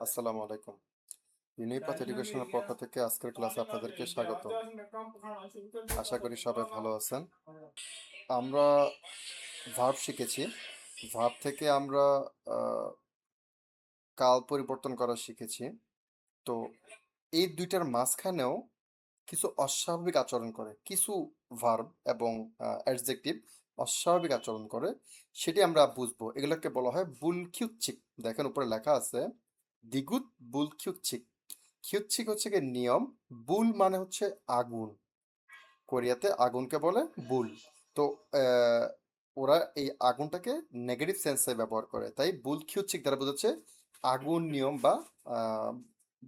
আসসালামু আলাইকুম। ইউনিপাথ এডুকেশনের পক্ষ থেকে আজকের ক্লাসে আপনাদেরকে স্বাগত। আশা করি সবাই ভালো আছেন। আমরা ভার্ব শিখেছি। ভার্ব থেকে আমরা কাল পরিবর্তন করা শিখেছি। তো এই দুইটার মাঝখানেও কিছু অস্বাভাবিক আচরণ করে, কিছু ভার্ব এবং অ্যাডজেক্টিভ অস্বাভাবিক আচরণ করে, সেটি আমরা বুঝবো। এগুলোকে বলা হয় বুলকিউচ্ছিক। দেখেন উপরে লেখা আছে দ্বিগুত বুলকিউচ্ছিক। খিউচ্ছিক হচ্ছে গিয়ে নিয়ম, বুল মানে হচ্ছে আগুন, কোরিয়াতে আগুনকে বলে বুল। তো আহ, ওরা এই আগুনটাকে নেগেটিভ সেন্সে ব্যবহার করে, তাই বুল খিউচ্ছিক দ্বারা বোঝাচ্ছে আগুন নিয়ম বা আহ,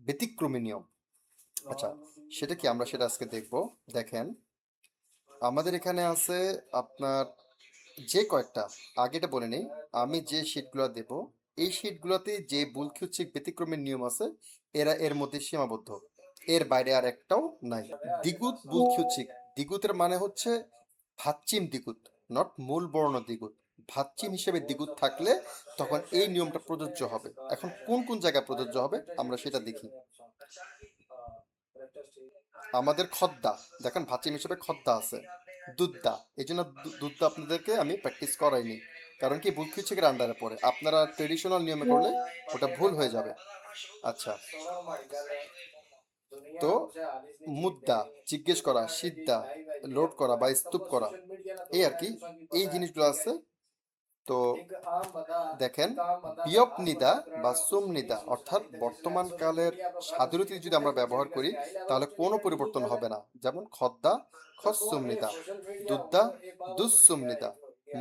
ব্যতিক্রমী নিয়ম। আচ্ছা, সেটা কি আমরা সেটা আজকে দেখব। দেখেন আমাদের এখানে আছে আপনার যে কয়েকটা, আগেটা বলে নেই, আমি যে শিটগুলো দেব এই শিটগুলোতে যে বুলকিউচ্ছিক ব্যতিক্রমের নিয়ম আছে এরা এর মধ্যে সীমাবদ্ধ, এর বাইরে আর একটাও নাই। দ্বিগুত বুলকিউচ্ছিক, দ্বিগুতের মানে হচ্ছে ভাচ্চিম দ্বিগুত, নট মূল বর্ণ দ্বিগুত। ভাচ্চিম হিসেবে দ্বিগুত থাকলে তখন এই নিয়মটা প্রযোজ্য হবে। এখন কোন কোন জায়গায় প্রযোজ্য হবে আমরা সেটা দেখি। আমাদের খদ্দা, দেখেন ভাচিম হিসেবে খদ্দা আছে। দুধদা, এই জন্য দুধদা আপনাদেরকে আমি প্র্যাকটিস করাইনি, কারণ কি ভুল খিচুকের আন্ডারে পড়ে, আপনারা ট্রেডিশনাল নিয়মে করলে ওটা ভুল হয়ে যাবে। আচ্ছা, তো মুদ্দা জিজ্ঞেস করা, সিদ্ধা লোড করা বা স্তূপ করা, এই আর কি, এই জিনিসগুলো আছে। তো দেখেন বিয়পনিদা বা সুমনিদা অর্থাৎ বর্তমান কালের সাধুরীতি যদি আমরা ব্যবহার করি তাহলে কোনো পরিবর্তন হবে না। যেমন খদ্দা খসুমনিদা, দুদ্দা দুঃসুমনিদা,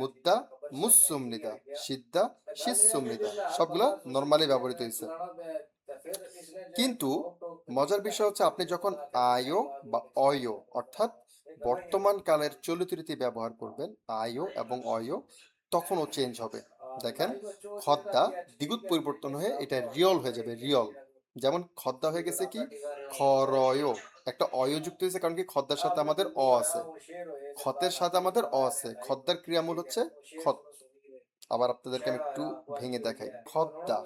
মুদ্দা মুসুমনিদা, সিদ্ধা শিসুমনিদা, সবগুলো নর্মালি ব্যবহৃত হয়েছে। কিন্তু মজার বিষয় হচ্ছে আপনি যখন আয়ো বা অয়ো অর্থাৎ বর্তমান কালের চলিত রীতি ব্যবহার করবেন, আয়ো এবং অয়ো, তখনও চেঞ্জ হবে। দেখেন খদ্দা দ্বিগুত পরিবর্তন হয়ে এটা রিয়ল হয়ে যাবে, রিয়ল। যেমন খদ্দা হয়ে গেছে কি খরয়, একটা অয় যুক্ত হয়েছে, কারণ কি খদ্দার সাথে আমাদের অ আছে, খতের সাথে আমাদের অ আছে, খদ্দার ক্রিয়ামূল হচ্ছে খত। আবার আপনাদেরকে আমি একটু ভেঙে দেখাই। খদ্দা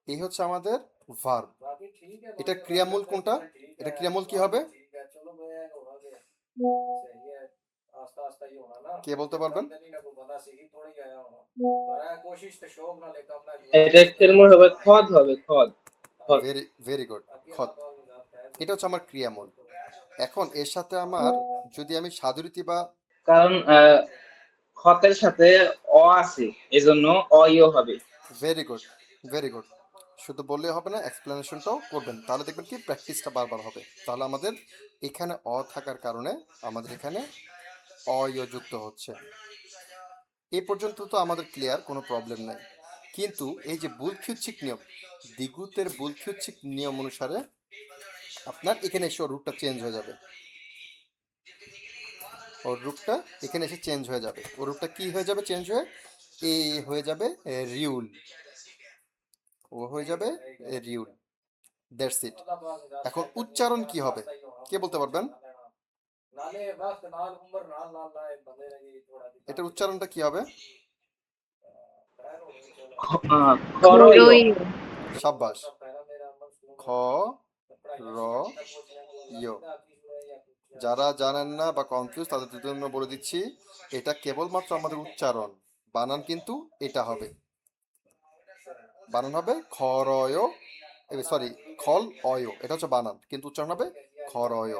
এই হচ্ছে আমাদের ভার্ব। এটা ক্রিয়ামূল কোনটা, এটা ক্রিয়ামূল কি হবে কে বলতে পারবেন? এটা কেমন হবে? খদ হবে, খদ। খদ। ভেরি ভেরি গুড, খত। এটা হচ্ছে আমার ক্রিয়ামূল। এখন এর সাথে আমার যদি আমি সাধুরীতি বা, কারণ খতের সাথে অ আছে, এজন্য অইও হবে। ভেরি গুড, ভেরি গুড, শুধু বললে হবে না, এক্সপ্লেনেশনটাও করবেন, তাহলে দেখবেন কি প্র্যাকটিসটা বারবার হবে। তাহলে আমাদের এখানে অ থাকার কারণে আমাদের এখানে অয় যুক্ত হচ্ছে। এই পর্যন্ত তো আমাদের ক্লিয়ার, কোনো প্রবলেম নাই। কিন্তু এই যে বুলখিউচ্ছিক নিয়ম, দ্বিগুতের বুলখিউচ্ছিক নিয়ম অনুসারে আপনার এখানে এসে ওর রূপটা চেঞ্জ হয়ে যাবে, ওর রূপটা এখানে এসে চেঞ্জ হয়ে যাবে। ওর রূপটা কি হয়ে যাবে চেঞ্জ হয়ে? এ হয়ে যাবে রিউল, ও হয়ে যাবে রিউল, দ্যাটস ইট। এখন উচ্চারণ কি হবে কে বলতে পারবেন? এটার উচ্চারণটা কি হবে? খরইও। খরই। সাব্বাস, খ র ইয়। যারা জানেন না বা কনফিউজ তাদের জন্য বলে দিচ্ছি, এটা কেবলমাত্র আমাদের উচ্চারণ, বানান কিন্তু এটা হবে, বানান হবে খরয়, সরি খল অয়, এটা হচ্ছে বানান, কিন্তু উচ্চারণ হবে খরয়।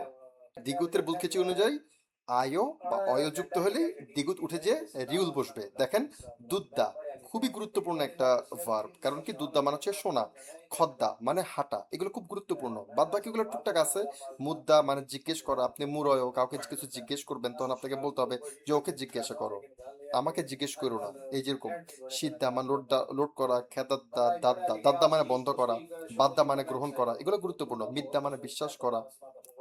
দ্বিগুতের বুলখিচি অনুযায়ী আয় বা অয় যুক্ত হলে দ্বিগুত উঠে যে রিউল বসবে। দেখেন দুধদা খুবই গুরুত্বপূর্ণ একটা ভার্ব, কারণ কি দুধদা মানে হচ্ছে সোনা, খদ্দা মানে হাঁটা, এগুলো খুব গুরুত্বপূর্ণ। বাদ বাকিগুলো টুকটাক আছে। মুদ্দা মানে জিজ্ঞেস করা, আপনি মুরয় কাউকে কিছু জিজ্ঞেস করবেন তখন আপনাকে বলতে হবে যে ওকে জিজ্ঞাসা করো, আমাকে জিজ্ঞেস করো না। এই যেরকম সিদ্ধা মানে লোড করা, খেদাদ্দা দাদ্দা, দাদ্দা মানে বন্ধ করা, বাদ্দা মানে গ্রহণ করা, এগুলো গুরুত্বপূর্ণ। মিদ্যা মানে বিশ্বাস করা।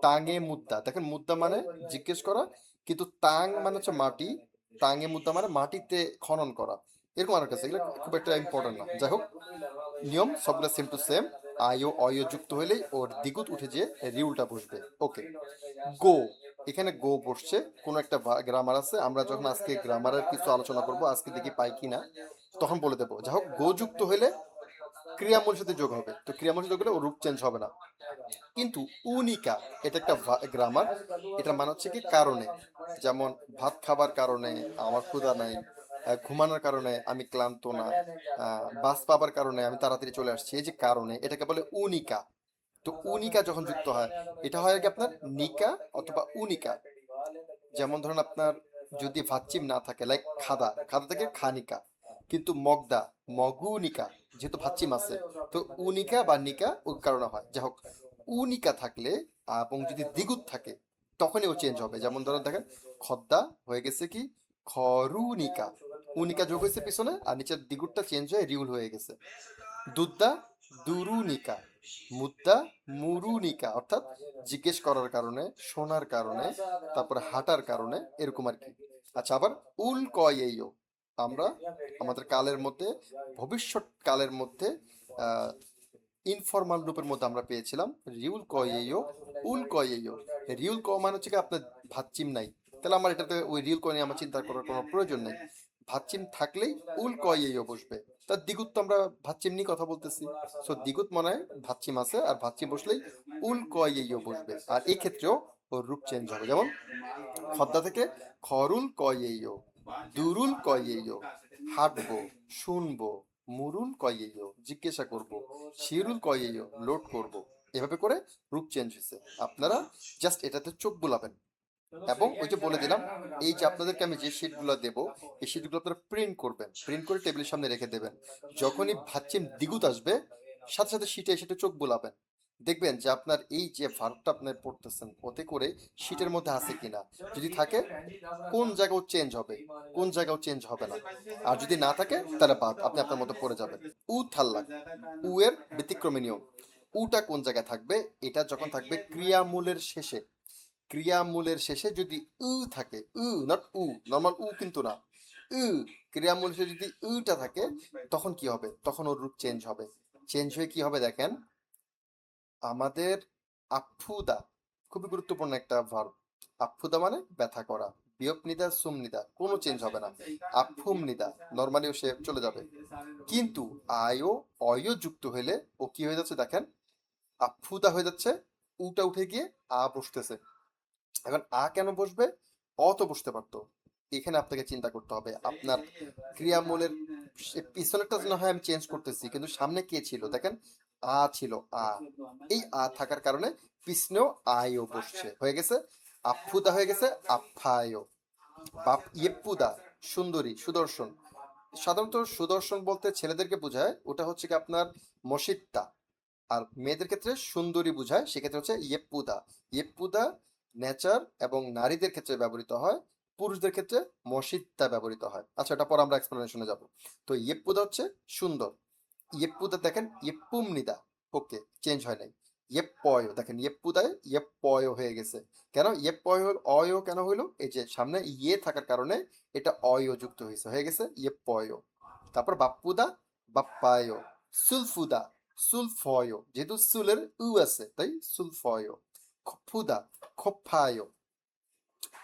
তাঙে মুদ্দা, দেখেন মুদ্দা মানে জিজ্ঞেস করা, কিন্তু তাং মানে হচ্ছে মাটি, তাঙে মুদ্দা মানে মাটিতে খনন করা, এরকম আমার কাছে এগুলো খুব একটা ইম্পর্টেন্ট না। যাই হোক, নিয়ম সবগুলো সেম টু সেম। আয় অয় যুক্ত হলেই ওর দ্বিগুত উঠে যে রিউলটা বসবে। ওকে, গো, এখানে গো বসছে, কোনো একটা গ্রামার আছে, আমরা যখন আজকে গ্রামারের কিছু আলোচনা করব, আজকে দেখি পাই কিনা, তখন বলে দেবো। যাই হোক, গো যুক্ত হলে ক্রিয়ামূলের সাথে যোগ হবে, তো ক্রিয়ামূলের সাথে যোগ হলে ওর রূপ চেঞ্জ হবে না। কিন্তু উনিকা, এটা একটা গ্রামার, এটার মানে হচ্ছে কি কারণে। যেমন ভাত খাবার কারণে আমার ক্ষুধা নাই, ঘুমানোর কারণে আমি ক্লান্ত না, বাস পাবার কারণে আমি তাড়াতাড়ি চলে আসছি, এই যে কারণে, এটাকে বলে উনিকা। তো উনিকা যখন যুক্ত হয়, এটা হয় কি আপনার নিকা অথবা উনিকা। যেমন ধরুন আপনার যদি ভাচ্চিম না থাকে, লাইক খাদা, খাদা থেকে খানিকা, কিন্তু মগদা, মগুনিকা, যেহেতু ভাচ্চিম আছে, তো উনিকা বা নিকা ওই কারণে হয়। যাই হোক, উনিকা থাকলে এবং যদি দ্বিগুণ থাকে, তখনই ও চেঞ্জ হবে। যেমন ধরুন দেখেন, খদ্দা হয়ে গেছে কি খরুনিকা, উনিকা যোগ হয়েছে পিছনে, আর নিচের দ্বিগুণটা চেঞ্জ হয়ে রিউল হয়ে গেছে। দুদ্দা দুরুনিকা, মুদ্দা মুরুনিকা, অর্থাৎ জিজ্ঞেস করার কারণে, শোনার কারণে, তারপরে হাঁটার কারণে, এরকম আর কি। আচ্ছা, আবার উল কয়েও, আমরা আমাদের কালের মধ্যে, ভবিষ্যৎ কালের মধ্যে ইনফরমাল রূপের মধ্যে আমরা পেয়েছিলাম রিউল কয়েও, উল কয়েও। রিউল ক মানে হচ্ছে কি আপনার ভাচ্চিম নাই, তাহলে আমার এটাতে ওই রিউল ক নিয়ে আমার চিন্তা করার কোনো প্রয়োজন নেই। ভাচ্চিম থাকলেই উল কয়েও বসবে। তার দ্বিগুত তো আমরা ভাচ্চিম নিয়ে কথা বলতেছি, সো দ্বিগুত মনে হয় ভাচ্চিম আছে, আর ভাচ্চিম বসলেই উল কয়েও বসবে। আর এই ক্ষেত্রেও ওর রূপ চেঞ্জ হবে। যেমন খদ্দা থেকে খরুল কয়েও, দুরুল কয়েও, হাঁটবো, শুনবো, মুরুল কয়েও, জিজ্ঞাসা করব, শিরুল কয়েও, লোড করব। এভাবে করে রূপ চেঞ্জ হয়েছে। আপনারা জাস্ট এটাতে চোখ বুলাবেন, এবং ওই যে বলে দিলাম, এই যে আপনাদেরকে আমি যে শিটগুলো দেবো, এই শিটগুলো আপনারা প্রিন্ট করবেন, প্রিন্ট করে টেবিলের সামনে রেখে দেবেন। যখনই ভাচ্চিম দ্বিগুত আসবে, সাথে সাথে শিটে সেটা চোখ বুলাবেন, দেখবেন যে আপনার এই যে ভার্বটা আপনি পড়তেছেন, ওতে করে শিটের মধ্যে আছে কিনা। যদি থাকে, কোন জায়গাও চেঞ্জ হবে, কোন জায়গাও চেঞ্জ হবে না। আর যদি না থাকে, তাহলে বাদ, আপনি আপনার মতো পড়ে যাবেন। উ থাল্লাক, উ এর ব্যতিক্রমী নিয়ম। উটা কোন জায়গায় থাকবে? এটা যখন থাকবে ক্রিয়ামূলের শেষে। ক্রিয়ামূলের শেষে যদি উ থাকে, উ নট উ, নর্মাল উ কিন্তু না, উ, ক্রিয়ামূলের শেষে যদি উটা থাকে, তখন কি হবে? তখন ওর রূপ চেঞ্জ হবে। চেঞ্জ হয়ে কি হবে দেখেন, আমাদের আফুদা, খুবই গুরুত্বপূর্ণ একটা ভার্ব। আফুদা মানে ব্যথা করা। বিয়প নিদা, সুম নিদা, কোনো চেঞ্জ হবে না। আফুম নিদা, নর্মালিও সে চলে যাবে। কিন্তু আয়ও অয়ও যুক্ত হলে ও কি হয়ে যাচ্ছে দেখেন, আফুদা হয়ে যাচ্ছে, উটা উঠে গিয়ে আ বসতেছে। এখন আ কেন বসবে? অ তো বসতে পারতো। এখানে আপনাকে চিন্তা করতে হবে আপনার ক্রিয়ামূলের পিছনেরটা না হয় আমি চেঞ্জ করতেছি, কিন্তু সামনে কে ছিল দেখেন, আ ছিল, আ। এই আ থাকার কারণে পিছনেও আয়ও বসছে, হয়ে গেছে আফুদা, হয়ে গেছে আফায়ও। বাপ ইয়েপুদা, সুন্দরী, সুদর্শন। সাধারণত সুদর্শন বলতে ছেলেদেরকে বোঝায়, ওটা হচ্ছে কি আপনার মসিত্তা। আর মেয়েদের ক্ষেত্রে সুন্দরী বোঝায়, সেক্ষেত্রে হচ্ছে ইয়েপুদা। ইয়েপুদা নেচার এবং নারীদের ক্ষেত্রে ব্যবহৃত হয়, পুরুষদের ক্ষেত্রে মসিত্তা ব্যবহৃত হয়। আচ্ছা, এটা পর আমরা এক্সপ্লেনেশনে যাব। তো ইয়েপুদা হচ্ছে সুন্দর। ইয়েপুদা দেখেন ইয়েপুমনিদা, ওকে, চেঞ্জ হয় নাই। ইয়েপয় দেখেন, ইয়েপুদায় ইয়েপয় হয়ে গেছে। কেন ইয়েপয় হল, অয় কেন হইলো? এই যে সামনে ইয়ে থাকার কারণে এটা অয় যুক্ত হয়েছে, হয়ে গেছে ইয়েপয়। তারপর বাপ্পুদা, বাপ্পায়। সুলফুদা, সুলফয়, যেহেতু সুলের উ আছে তাই সুলফয়। খফুদা, খফায়,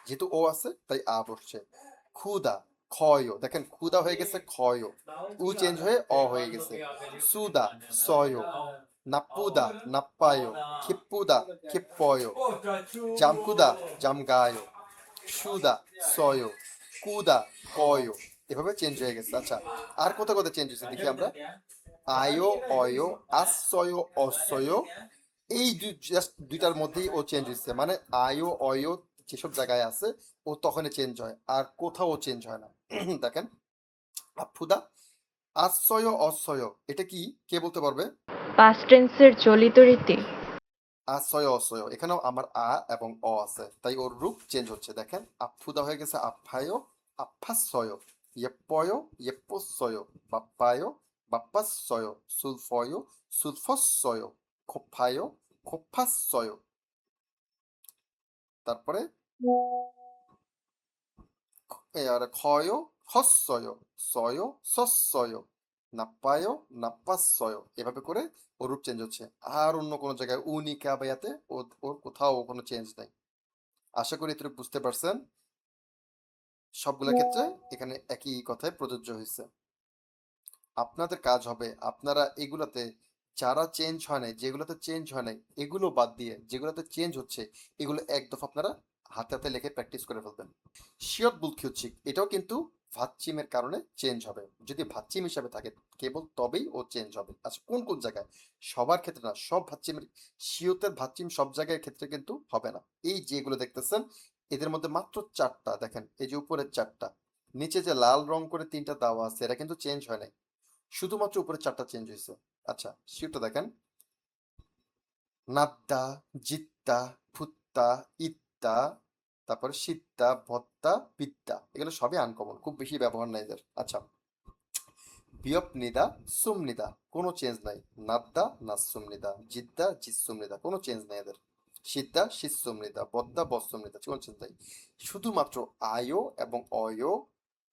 যেহেতু ও আছে তাই আ বসছে। ক্ষুদা, ক্ষয়, দেখেন ক্ষুদা হয়ে গেছে ক্ষয়, উ চেঞ্জ হয়ে অ হয়ে গেছে। সুদা, সয়। নাপ্পুদা, নাপ্পায়। ক্ষিপ্পুদা, ক্ষিপ্পয়। জামকুদা, জামগায়। সুদা, সয়। কুদা, কয়। এভাবে চেঞ্জ হয়ে গেছে। আচ্ছা, আর কোথায় কোথায় চেঞ্জ হয়েছে দেখি আমরা। আয়ো, অয়, আশ্রয়, অশ্বয়, এই জাস্ট দুইটার মধ্যেই ও চেঞ্জ হচ্ছে। মানে আয়ো অয়ো যেসব জায়গায় আছে ও তখনই চেঞ্জ হয়, আর কোথাও চেঞ্জ হয় না। দেখেন, আফুদা, আশ্রয়, অশ্বয়, এটা কি, কে বলতে পারবে? পাস্ট টেন্সের চলিত রীতি। আশ্রয়, অশ্বয়, এখানেও আমার আ এবং অ আছে, তাই ওর রূপ চেঞ্জ হচ্ছে। দেখেন, আফুদা হয়ে গেছে আফায়, আফাসয়। ইয়েপয়, ইয়েপসয়। বাপ্পায়, বাপ্পাসয়। সুলফয়, সুলফসয়। খোফায়, খোফাসয়। তারপরে আর ক্ষয়, হস্যয়, সয়, সস্যয়। নাপ্পায়, নাপ্পাসয়। এভাবে করে ওর রূপ চেঞ্জ হচ্ছে। আর অন্য কোনো জায়গায় উনিকা বা ইয়াতে ওর কোথাও কোনো চেঞ্জ নাই। আশা করি এতটুকু বুঝতে পারছেন। সবগুলা ক্ষেত্রে এখানে একই কথাই প্রযোজ্য হয়েছে। আপনাদের কাজ হবে আপনারা এগুলাতে যারা চেঞ্জ হয় নাই, যেগুলোতে চেঞ্জ হয় নাই এগুলো বাদ দিয়ে যেগুলোতে চেঞ্জ হচ্ছে এগুলো এক দফা আপনারা হাতে হাতে লিখে প্র্যাকটিস করে ফেলবেন। শিয়ত বুলকিউচিক এটাও কিন্তু ভাচ্চিমের কারণে চেঞ্জ হবে। যদি ভাচ্চিম হিসাবে থাকে কেবল তবেই ও চেঞ্জ হবে। আচ্ছা কোন কোন জায়গায়? সবার ক্ষেত্রে না, সব ভাচ্চিমের শিয়তের ভাচ্চিম সব জায়গায় ক্ষেত্রে কিন্তু হবে না। এই যেগুলো দেখতেছেন এদের মধ্যে মাত্র চারটা দেখেন, এই যে উপরের চারটা, নিচে যে লাল রং করে তিনটা দেওয়া আছে এরা কিন্তু চেঞ্জ হয় নাই, শুধুমাত্র উপরে চারটা চেঞ্জ হয়েছে। আচ্ছা শিওরটা দেখেন, নাদ্দা, জিত্তা, ফুত্তা, ইত্তা, তারপরে সিত্তা, ভত্তা, পিত্তা, এগুলো সবই আনকমন, খুব বেশি ব্যবহার নাই এদের। আচ্ছা বিয়পনিদা, সুমনিদা কোনো চেঞ্জ নাই, নাদ্দা, নাসুমনিদা, জিদ্দা, জিসুমনিদা কোনো চেঞ্জ নাই এদের, সিদ্দা, সিসুমনিদা, বদ্দা, বসুমনিদা কোনো চেঞ্জ নাই। শুধুমাত্র আয়ো এবং অয়ো,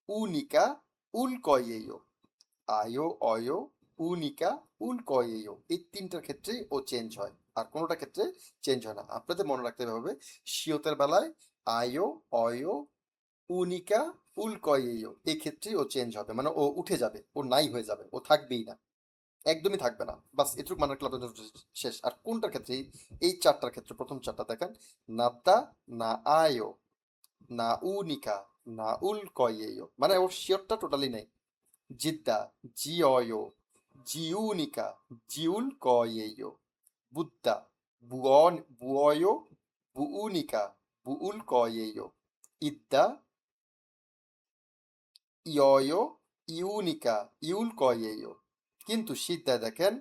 উনিকা, উলকয়েও, আয়ো, অয়ো, উনিকা, উলকয়েও এই তিনটার ক্ষেত্রেই ও চেঞ্জ হয়, আর কোনোটা ক্ষেত্রে চেঞ্জ হয় না। আপনাদের মনে রাখতে হবে শিওতের বেলায় আয়ো, অয়ো, উনিকা, উলকয়েও এই ক্ষেত্রেই ও চেঞ্জ হবে, মানে ও উঠে যাবে, ও নাই হয়ে যাবে, ও থাকবেই না, একদমই থাকবে না। বাস এটুকু মনে রাখলে আপনাদের শেষ। আর কোনটার ক্ষেত্রে? এই চারটার ক্ষেত্রে প্রথম চারটা দেখেন, নাদ্দা, না আয়ো, না উনিকা, না উলকয়েও, মানে ওর শিওরটা টোটালি নেই। জিদ্দা, জিওয়ো, জিউনিকা, জিউল কয়েyo, বুদ্দা, বুয়ো, বুউনিকা, বুউল কয়েyo, ইদ্দা, ইয়য়ো, ইউনিকা, ইউল কয়েyo। কিন্তু সিদ্ধায় দেখেন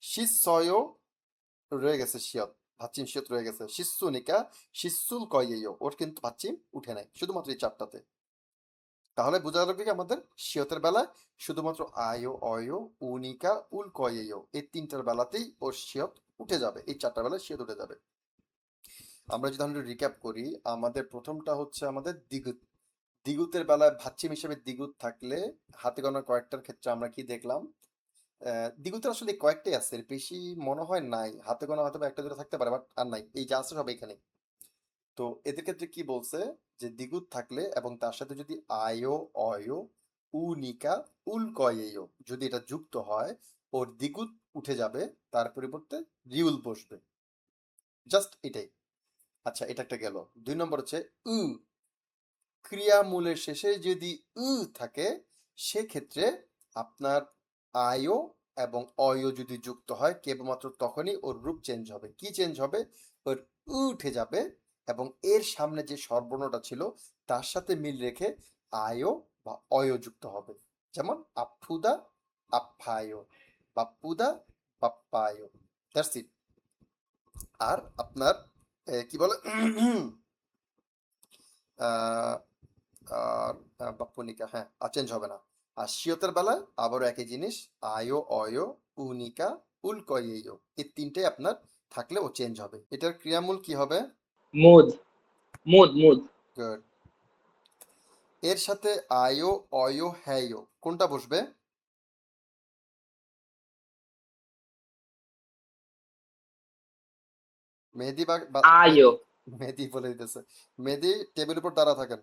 শিষ্যয় রয়ে গেছে, শিয়ত ভাচ্চিম শিয়ত রয়ে গেছে, শিষ্যুনিকা, শিষ্যুল কয়েyo, ওর কিন্তু ভাচ্চিম উঠে নাই শুধুমাত্র এই চারটাতে। তাহলে বোঝা গেল কি আমাদের শিয়তের বেলায় শুধুমাত্র আয়ো, অয়ো, উনিকা, উল কয়েও এই তিনটার বেলাতেই ওর শিয়ত উঠে যাবে, এই চারটার বেলায় শিয়ত উঠে যাবে। আমরা যদি তাহলে রিক্যাপ করি, আমাদের প্রথমটা হচ্ছে আমাদের দ্বিগুত। দ্বিগুতের বেলায় ভাচ্চিম হিসেবে দ্বিগুত থাকলে হাতে গোনা কয়েকটার ক্ষেত্রে আমরা কি দেখলাম? দ্বিগুতের আসলে কয়েকটাই আছে, এর বেশি মনে হয় নাই, হাতে গোনা হয়তো বা একটা দুটো থাকতে পারে, বাট আর নাই, এই যা আছে সব এখানে। তো এদের ক্ষেত্রে কি বলছে যে দ্বিগুত থাকলে এবং তার সাথে যদি আয়ো, অয়ো, উনিকা, উলকয়েও যদি এটা যুক্ত হয় ওর দ্বিগুত উঠে যাবে, তার পরিবর্তে রিউল বসবে, জাস্ট এটাই। আচ্ছা এটা একটা গেল। 2 নম্বর হচ্ছে উ, ক্রিয়ামূলের শেষে যদি উ থাকে সেক্ষেত্রে আপনার আয়ো এবং অয়ো যদি যুক্ত হয় কেবলমাত্র তখনই ওর রূপ চেঞ্জ হবে। কি চেঞ্জ হবে? ওর উ উঠে যাবে এবং এর সামনে যে স্বরবর্ণটা ছিল তার সাথে মিল রেখে আয়ো বা অয়ো যুক্ত হবে। যেমন আফুদা, আফায়ো, বাপ্পুদা, বাপ্পায়ো, দ্যাটস ইট। আর আপনার কি বলে আহ, আর বাপ্পনিকা, হ্যাঁ আর চেঞ্জ হবে না। আর শিয়তের বেলায় আবারও একই জিনিস, আয়ো, অয়ো, উনিকা, উলকয়েও এই তিনটাই আপনার থাকলে ও চেঞ্জ হবে। এটার ক্রিয়ামূল কি হবে? মুদ, মুদ। গুড। এর সাথে আয়ো, অয়ো, হ্যায়ো কোনটা বসবে? মেহেদি আয়ো, মেহেদি বলে দিতেছে। মেহেদি টেবিল উপর দাঁড়া থাকেন,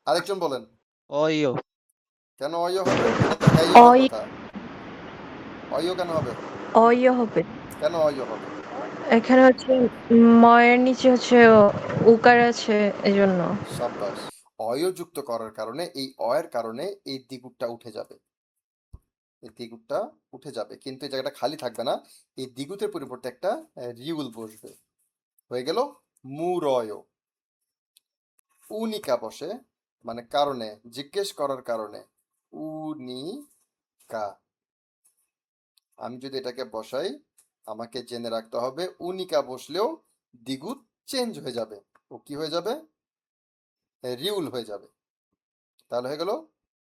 আরেকজন বলেন। অয়ো। কেন অয়ো হবে? এটা তো হ্যায় হওয়ার অয় কথা। অয়ো কেন হবে? অয় হবে। কেন অয়ো হবে? এখানে হচ্ছে ময়ের নিচে হচ্ছে উকার আছে এজন্য। সাব্বাস। অয়ো যুক্ত করার কারণে, এই অয়ের কারণে এই দ্বিগুণটা উঠে যাবে, এই দ্বিগুণটা উঠে যাবে, কিন্তু এই জায়গাটা খালি থাকবে না, এই দ্বিগুতের পরিবর্তে একটা রিউল বসবে। হয়ে গেল মুরয়। উনিকা বসে মানে কারণে, জিজ্ঞেস করার কারণে, উনিকা। আমি যদি এটাকে বসাই আমাকে জেনে রাখতে হবে উনিকা বসলেও দ্বিগুত চেঞ্জ হয়ে যাবে, ও কি হয়ে যাবে? রিউল হয়ে যাবে। তাহলে হয়ে গেল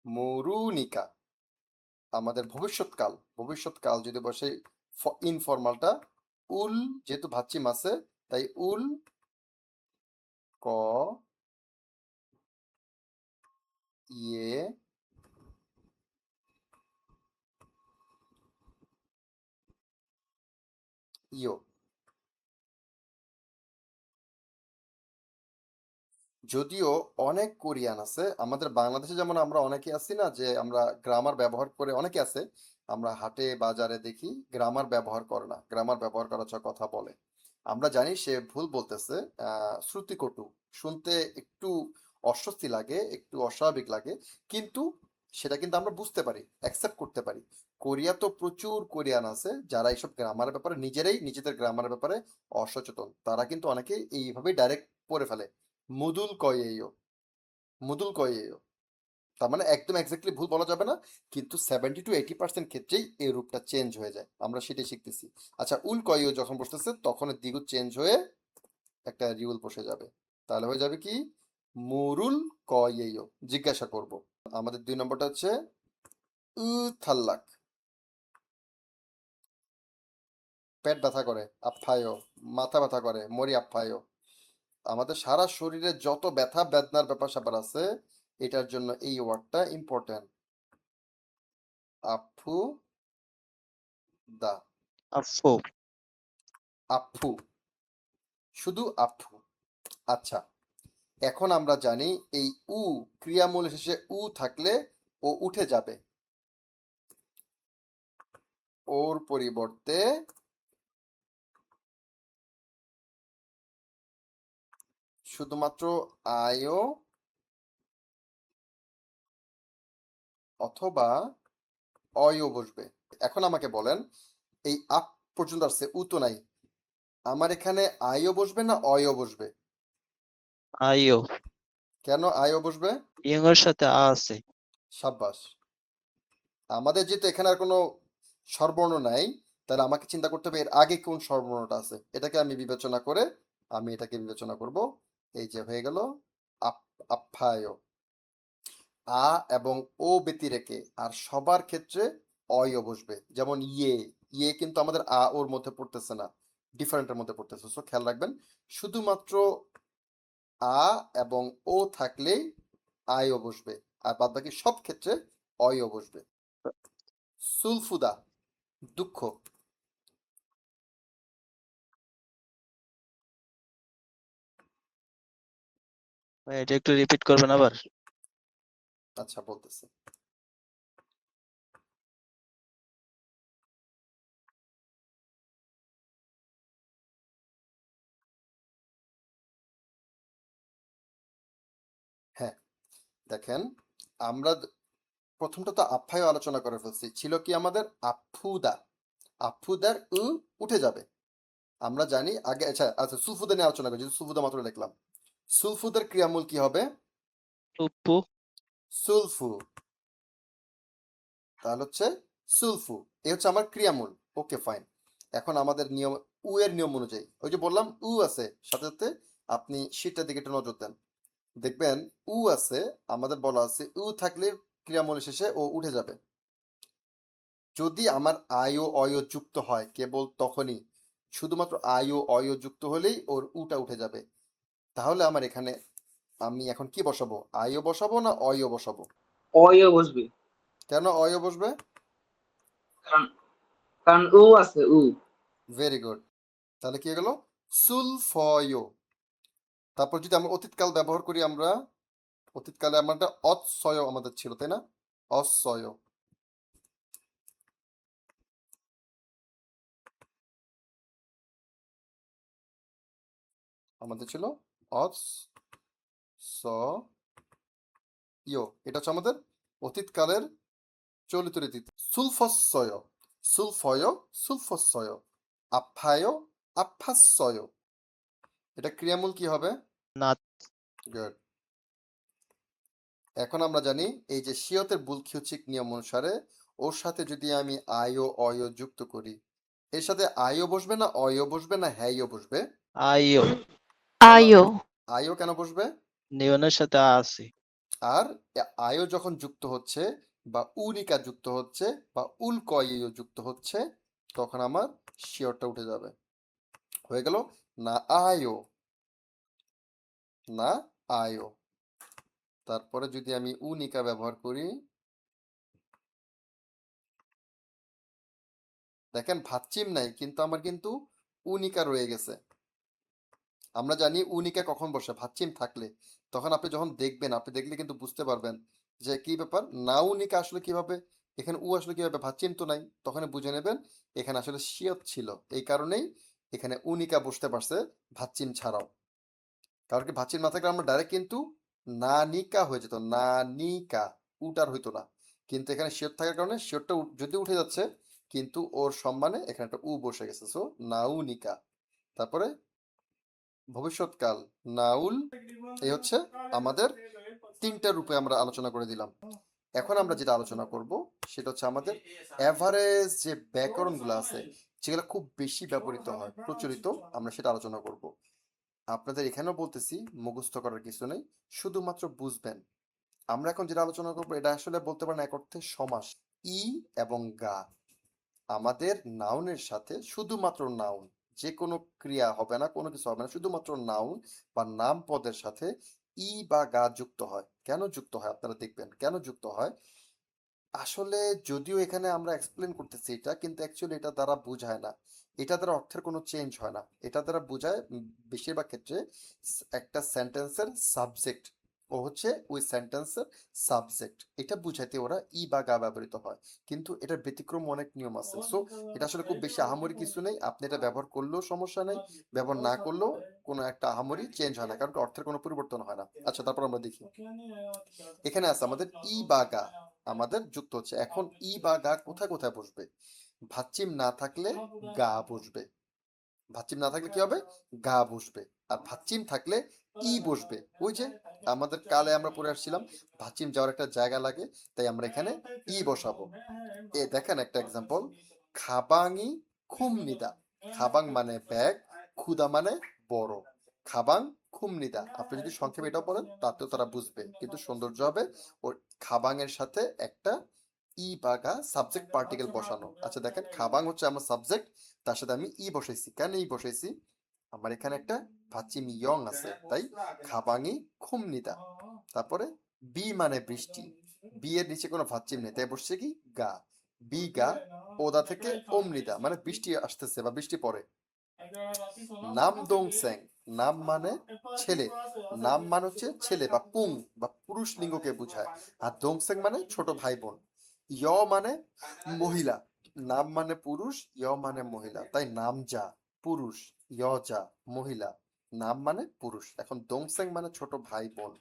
মরুনিকা। আমাদের ভবিষ্যৎকাল, ভবিষ্যৎকাল যদি বসে ইনফরমালটা উল, যেহেতু ভাচ্চিম আছে তাই উল ক ইয়ে ইয়ো। যদিও অনেক কোরিয়ান আছে আমাদের বাংলাদেশে, যেমন আমরা অনেকে আছি না যে আমরা গ্রামার ব্যবহার করে, অনেকে আছে আমরা হাটে বাজারে দেখি গ্রামার ব্যবহার করে না, গ্রামার ব্যবহার করার ছাড়া কথা বলে। আমরা জানি সে ভুল বলতেছে, শ্রুতিকটু, শুনতে একটু অস্বস্তি লাগে, একটু অস্বাভাবিক লাগে, কিন্তু সেটা কিন্তু আমরা বুঝতে পারি, অ্যাকসেপ্ট করতে পারি। কোরিয়া তো প্রচুর কোরিয়ান আছে যারা এইসব গ্রামারের ব্যাপারে নিজেরাই নিজেদের গ্রামারের ব্যাপারে অসচেতন, তারা কিন্তু অনেকেই এইভাবেই ডাইরেক্ট পড়ে ফেলে, মুদুল কয়েও, মুদুল কয়েও। তার মানে একদম এক্স্যাক্টলি ভুল বলা যাবে না, কিন্তু 70 to 80% ক্ষেত্রেই এই রূপটা চেঞ্জ হয়ে যায়, আমরা সেটাই শিখতেছি। আচ্ছা, উল কয়েও যখন বসতেছে তখন এর দ্বিগু চেঞ্জ হয়ে একটা রিউল বসে যাবে, তাহলে হয়ে যাবে কি মুরুল কয়েও। জিজ্ঞাসা করব। আমাদের 2 নম্বরটা হচ্ছে উ থাল্লাক, পেট ব্যথা করে আপ্যায়ো, মাথা ব্যথা করে মরি আপ্যায়ো। আমাদের সারা শরীরে যত ব্যথা বেদনার ব্যাপার স্যাপার আছে, এটার জন্য এই ওয়ার্ডটা ইম্পর্টেন্ট। আফু দা, আফু। আফু, শুধু আফু। আচ্ছা, এখন আমরা জানি এই উ ক্রিয়ামূল শেষে উ থাকলে ও উঠে যাবে, ওর পরিবর্তে শুধুমাত্র আয়ও অথবা অয়ও বসবে। এখন আমাকে বলেন, এই আপ পর্যন্ত আসছে, উ তো নাই, আমার এখানে আয়ও বসবে না অয়ও বসবে? আইও। কেন আয়ও বসবে? ইয়ং এর সাথে আ আছে। সাব্বাস। আমাদের যেহেতু এখানে আর কোনো স্বরবর্ণ নাই, তাহলে আমাকে চিন্তা করতে হবে এর আগে কোন স্বরবর্ণটা আছে, এটাকে আমি বিবেচনা করে আমি এটাকে বিবেচনা করব। এই যে হয়ে গেল আপ্যায়। আ এবং ও ব্যতিরেকে আর সবার ক্ষেত্রে অয় বসবে, যেমন ইয়ে, ইয়ে কিন্তু আমাদের আ ওর মধ্যে পড়তেছে না, ডিফারেন্টের মধ্যে পড়তেছে, সো খেয়াল রাখবেন শুধুমাত্র আ এবং ও থাকলেই আয়ও বসবে, আর বাদ বাকি সব ক্ষেত্রে অয়ও বসবে। সুলফুদা, দুঃখ। এটা একটু রিপিট করবেন আবার? আচ্ছা, বলতেছে। হ্যাঁ, দেখেন, আমরা প্রথমটা তো আফায় আলোচনা করে ফেলছি, ছিল কি আমাদের আফুদা, আফুদার উ উঠে যাবে, আমরা জানি আগে। আচ্ছা আচ্ছা, সুলফুদা নিয়ে আলোচনা করি, যেহেতু সুলফুদা মাত্র দেখলাম। সুলফুদের ক্রিয়ামূল কি হবে? উপু। সুলফু, তাহলে হচ্ছে সুলফু, এই হচ্ছে আমার ক্রিয়ামূল। Okay fine. এখন আমাদের নিয়ম, উ এর নিয়ম অনুযায়ী, ওই যে বললাম উ আছে সাথে সাথে, আপনি শীতটার দিকে একটু নজর দেন, দেখবেন উ আছে, আমাদের বলা আছে উ থাকলে ক্রিয়ামূল শেষে ও উঠে যাবে। যদি আমার আয় ও অয় যুক্ত হয় কেবল তখনই, শুধুমাত্র আয় ও অয় যুক্ত হলেই ওর উটা উঠে যাবে। তাহলে আমার এখানে আমি এখন কি বসাবো, আয়ও বসাবো না অয়ও বসাবো? অয়ও বসবে। কেন অয়ও বসবে? কারণ কারণ উ আছে, উ। Very good. তাহলে কি হয়ে গেল? সুলফয়। তারপর যদি আমরা অতীতকাল ব্যবহার করি, আমরা অতীতকালে আমারটা অৎসয় আমাদের ছিল, তাই না? অসয় আমাদের ছিল, ইয়, এটা হচ্ছে আমাদের অতীতকালের চলিত রীতি। সুলফস্বয়, সুলফয়, সুলফস্বয়, আপ্যায়, আপ্যাস্বয়। এটা ক্রিয়ামূল কি হবে? নাত। গুড। এখন আমরা জানি এই যে সিয়তের বুলখিউচিক নিয়ম অনুসারে ওর সাথে যদি আমি আয়ও অয় যুক্ত করি, এর সাথে আয়ও বসবে না অয়ও বসবে না হ্যাঁও বসবে? আইও। কেন আয়ো। আয়ও কেন বসবে? নিয়নের সাথে আ আছে। আর আয়ও যখন যুক্ত হচ্ছে বা উনিকা যুক্ত হচ্ছে বা উল কয়েও যুক্ত হচ্ছে, তখন আমার শিওরটা উঠে যাবে, হয়ে গেল না আয়ও, না আয়ও। তারপরে যদি আমি উনিকা ব্যবহার করি, দেখেন ভাচ্চিম নাই কিন্তু আমার কিন্তু উনিকা রয়ে গেছে। আমরা জানি উনিকা কখন বসে, ভাচ্চিম থাকলে, তখন আপনি যখন দেখবেন, আপনি দেখলে কিন্তু বুঝতে পারবেন যে কি ব্যাপার, নাউনিকা আসলে কিভাবে, এখানে উ আসলে কিভাবে, ভাচ্চিম তো নাই, তখন বুঝে নেবেন এখানে আসলে শিয়ত ছিল, এই কারণেই এখানে উনিকা বসতে পারছে ভাচ্চিম ছাড়াও। কারণ কি ভাচ্চিম না থাকলে আমরা ডাইরেক্ট কিন্তু নানিকা হয়ে যেত, নানিকা, উটার হইতো না। কিন্তু এখানে শিয়ত থাকার কারণে শিয়তটা যদি উঠে যাচ্ছে, কিন্তু ওর সম্মানে এখানে একটা উ বসে গেছে, সো নাউনিকা। তারপরে ভবিষ্যৎকাল, নাউল। এই হচ্ছে আমাদের তিনটা রূপে আমরা আলোচনা করে দিলাম। এখন আমরা যেটা আলোচনা করব সেটা হচ্ছে আমাদের এভারেজ যে ব্যাকরণগুলো আছে, যেগুলো খুব বেশি ব্যবহৃত হয়, প্রচলিত, আমরা সেটা আলোচনা করব। আপনাদের এখানেও বলতেছি মুখস্থ করার কিছু নেই, শুধুমাত্র বুঝবেন। আমরা এখন যেটা আলোচনা করবো এটা আসলে বলতে পারেন এক অর্থে সমাস। ই এবং গা আমাদের নাউনের সাথে, শুধুমাত্র নাউন, যে কোনো ক্রিয়া হবে না, কোনো কিছু হবে না, শুধুমাত্র নাউন বা নাম পদের সাথে ই বা গা যুক্ত হয়। কেন যুক্ত হয় আপনারা দেখবেন কেন যুক্ত হয়। আসলে যদিও এখানে আমরা এক্সপ্লেন করতেছি এটা, কিন্তু অ্যাকচুয়ালি এটা দ্বারা বোঝায় না, এটা দ্বারা অর্থের কোনো চেঞ্জ হয় না। এটা দ্বারা বোঝায় বেশিরভাগ ক্ষেত্রে একটা সেন্টেন্সের সাবজেক্ট, ও হচ্ছে ওই সেন্টেন্সের সাবজেক্ট, এটা বুঝাইতে ওরা ই বা গা ব্যবহৃত হয়। কিন্তু এটার ব্যতিক্রম অনেক নিয়ম আছে, সো এটা আসলে খুব বেশি আহামরি কিছু নেই, আপনি এটা ব্যবহার করলেও সমস্যা নেই, ব্যবহার না করলেও কোনো একটা আহামরি চেঞ্জ হয় না, কারণ কি অর্থের কোনো পরিবর্তন হয় না। আচ্ছা, তারপর আমরা দেখি এখানে আছে আমাদের ই বা গা আমাদের যুক্ত হচ্ছে। এখন ই বা গা কোথায় কোথায় বসবে? ভাচ্চিম না থাকলে গা বসবে, ভাচ্চিম না থাকলে কি হবে? গা বসবে। আর ভাচ্চিম থাকলে ই বসবে। ওই যে আমাদের কালে আমরা পড়ে আসছিলাম ভাচ্চিম যাওয়ার একটা জায়গা লাগে, তাই আমরা এখানে ই বসাবো। এ দেখেন একটা এক্সাম্পল, খাবাংই খুমনিদা। খাবাং মানে ব্যাগ, ক্ষুদা মানে বড়। খাবাং খুমনিদা, আপনি যদি সংক্ষেপে এটাও বলেন তাতেও তারা বুঝবে, কিন্তু সৌন্দর্য হবে ওর খাবাং এর সাথে একটা ই বা গা সাবজেক্ট পার্টিকেল বসানো। আচ্ছা দেখেন, খাবাং হচ্ছে আমার সাবজেক্ট, তার সাথে আমি ই বসাইছি। কেন ই বসাইছি? আমার এখানে একটা ভাচ্চিম ইয়ং আছে, তাই খাবাংই খুমনিদা। তারপরে বি মানে বৃষ্টি, বি এর নিচে কোনো ভাচ্চিম নেই, তাই বসছে কি গা, বি গা। ওদা থেকে অমৃতা মানে বৃষ্টি আসতেছে বা বৃষ্টি পড়ে। নাম দং স্যাং, নাম মানে ছেলে, নাম মানে হচ্ছে ছেলে বা পুং বা পুরুষ লিঙ্গকে বোঝায়। আর দং স্যাং মানে ছোট ভাই বোন। ইয় মানে মহিলা, নাম মানে পুরুষ, ইয় মানে মহিলা, তাই নাম যা পুরুষ, ইয় যা মহিলা, নাম মানে পুরুষ। এখন দোংসেং মানে ছোট ভাই বোন।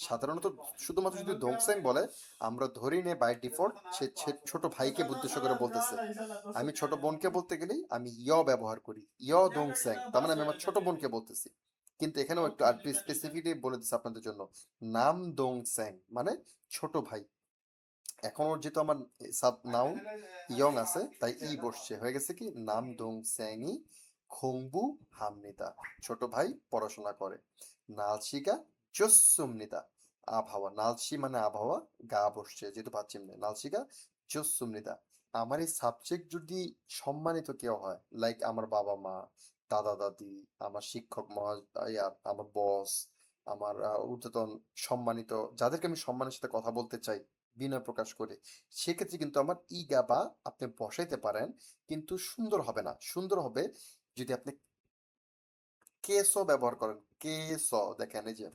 সাধারণত শুধুমাত্র যদি দোংসেং বলে, আমরা ধরি নে বাই ডিফল্ট সে ছোট ভাইকে উদ্দেশ্য করে বলতেছে। আমি ছোট বোনকে বলতে গেলেই আমি ইয় ব্যবহার করি, ইয় দোংসেং, তার মানে আমি আমার ছোট বোনকে বলতেছি। কিন্তু এখানেও একটু আর স্পেসিফিকলি বলে দিচ্ছি আপনাদের জন্য, নাম দোংসেং মানে ছোট ভাই। এখন ওর যেহেতু আমার সাব নাউন ইয়ং আছে, তাই ই বসছে, হয়ে গেছে কি নাম দং স্যাংই খংবু হামনিতা, ছোট ভাই পড়াশোনা করে। নালশিকা জোসুমনিতা, আবহাওয়া, নালশি মানে আবহাওয়া, গা বসছে যেহেতু পাচ্ছিম না, নালশিকা জোসুমনিতা। আমার এই সাবজেক্ট যদি সম্মানিত কেউ হয়, লাইক আমার বাবা মা, দাদা দাদি, আমার শিক্ষক মহা, আমার বস, আমার ঊর্ধ্বতন সম্মানিত, যাদেরকে আমি সম্মানের সাথে কথা বলতে চাই বিনয় প্রকাশ করে, সেক্ষেত্রে কিন্তু আমার ইগা বা আপনি বসাইতে পারেন, কিন্তু সুন্দর হবে না। সুন্দর হবে যদি আপনি কেসো ব্যবহার করেন। কেসো, দেখেন এই যে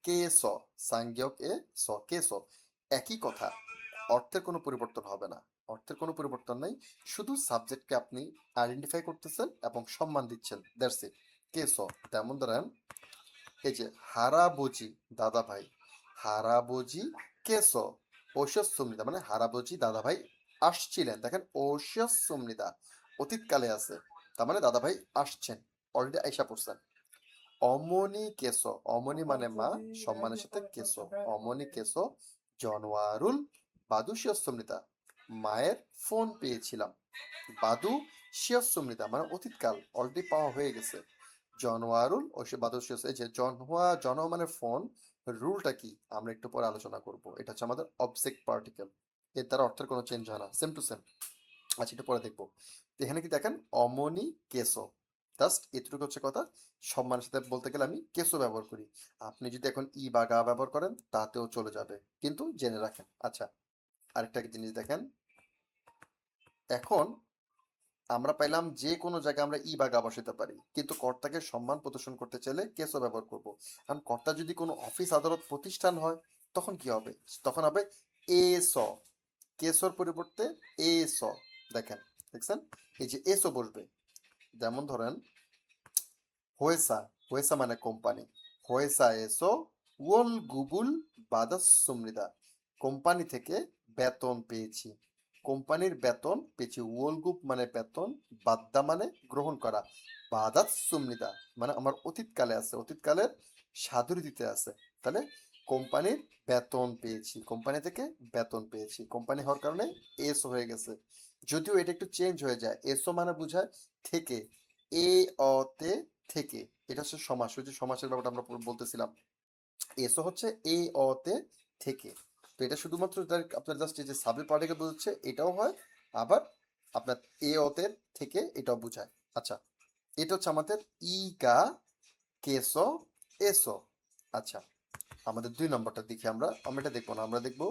কেসো, সাংজ্ঞক এ স, কেসো, একই কথা, অর্থের কোনো পরিবর্তন হবে না, অর্থের কোনো পরিবর্তন নেই, শুধু সাবজেক্টকে আপনি আইডেন্টিফাই করতেছেন এবং সম্মান দিচ্ছেন, দ্যাটস ইট। কেসো, তেমন ধরেন এই যে হারাবুজি দাদা ভাই, হারাবুজি কেসো ঐশ্বস্যমৃতা, মানে হারাবুজি দাদা ভাই আসছিলেন। দেখেন ঐশ্বস্যমৃতা অতীতকালে আছে, তার মানে দাদা ভাই আসছেন, অলরেডি আইসা পড়ছেন। অমনি কেসো, অমনি মানে মা, সম্মানের সাথে কেসো, অমনি কেসো জনওয়ারুল বাদু শিয়স্যমৃতা, মায়ের ফোন পেয়েছিলাম। বাদু শিয়স্যমৃতা মানে অতীতকাল, অলরেডি পাওয়া হয়ে গেছে। জনওয়ারুল ও সে বাদু শিয়স, এই যে জনহুয়া, জন মানে ফোন, রুলটা কি আমরা একটু পরে আলোচনা করব। এটা হচ্ছে আমাদের অবজেক্ট পার্টিকেল, এর দ্বারা অর্থের কোনো চেঞ্জ হয় না, সেম টু সেম। আচ্ছা, একটু পরে দেখবো। তো এখানে কি দেখেন অমনি কেসো, জাস্ট এটুকু হচ্ছে কথা। সম্মানের সাথে বলতে গেলে আমি কেসো ব্যবহার করি, আপনি যদি এখন ই বা গা ব্যবহার করেন তাতেও চলে যাবে, কিন্তু জেনে রাখেন। আচ্ছা, আরেকটা জিনিস দেখেন, এখন আমরা পাইলাম যে কোনো জায়গায় আমরা ই বা গা বসাতে পারি, কিন্তু কর্তাকে সম্মান প্রদর্শন করতে চাইলে কেসো ব্যবহার করব। কারণ কর্তা যদি কোনো অফিস আদালত প্রতিষ্ঠান হয় তখন কি হবে? তখন হবে এস, কেসোর পরিবর্তে এস। দেখেন, দেখছেন, এই যে এসও বসবে। যেমন ধরেন হোয়েসা, হোয়েসা মানে কোম্পানি, হোয়েসা এসো ওল গুবুল বাদাস সুমৃদা, কোম্পানি থেকে বেতন পেয়েছি, কোম্পানির বেতন পেয়েছি। ওলগুপ মানে বেতন, বাদ্দা মানে গ্রহণ করা, বাদাত সুমৃদা মানে আমার অতীতকালে আছে, অতীতকালের সাধুরীতিতে আছে। তাহলে কোম্পানির বেতন পেয়েছি, কোম্পানি থেকে বেতন পেয়েছি, কোম্পানি হওয়ার কারণে এস হয়ে গেছে। যদিও এটা একটু চেঞ্জ হয়ে যায়, এসও মানে বোঝায় থেকে, এ অতে থেকে, এটা হচ্ছে সমাস, ওই যে সমাসের ব্যাপারটা আমরা বলতেছিলাম। এসও হচ্ছে এ অতে থেকে। তো এটা শুধুমাত্র আপনার জাস্ট এই যে সাবজেক্ট পার্টিকেল বোঝাচ্ছে এটাও হয়, আবার আপনার এ অতে থেকে এটাও বোঝায়। আচ্ছা, এটা হচ্ছে আমাদের ই গা কেসো এসো। আচ্ছা, আমাদের 2 নম্বরটা দেখি, আমরা আমরা এটা দেখবো না, আমরা দেখবো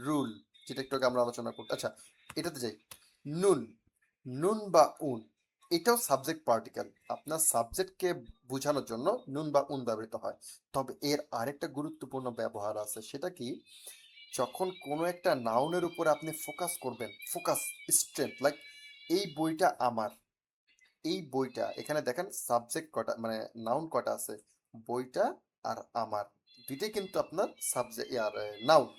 রুল, যেটা একটু আগে আমরা আলোচনা করতে। আচ্ছা, এটাতে যাই। নুন, নুন বা উন, এটাও সাবজেক্ট পার্টিকেল। আপনার সাবজেক্টকে বোঝানোর জন্য নুন বা উন ব্যবহৃত হয়। তবে এর আরেকটা গুরুত্বপূর্ণ ব্যবহার আছে, সেটা কি? যখন কোনো একটা নাউনের উপরে আপনি ফোকাস করবেন, ফোকাস স্ট্রেট, লাইক এই বইটা আমার, এই বইটা, এখানে দেখেন সাবজেক্ট কটা মানে নাউন কটা আছে, বইটা আর আমার, দুইটাই কিন্তু আপনার সাবজেক্ট আর নাউন।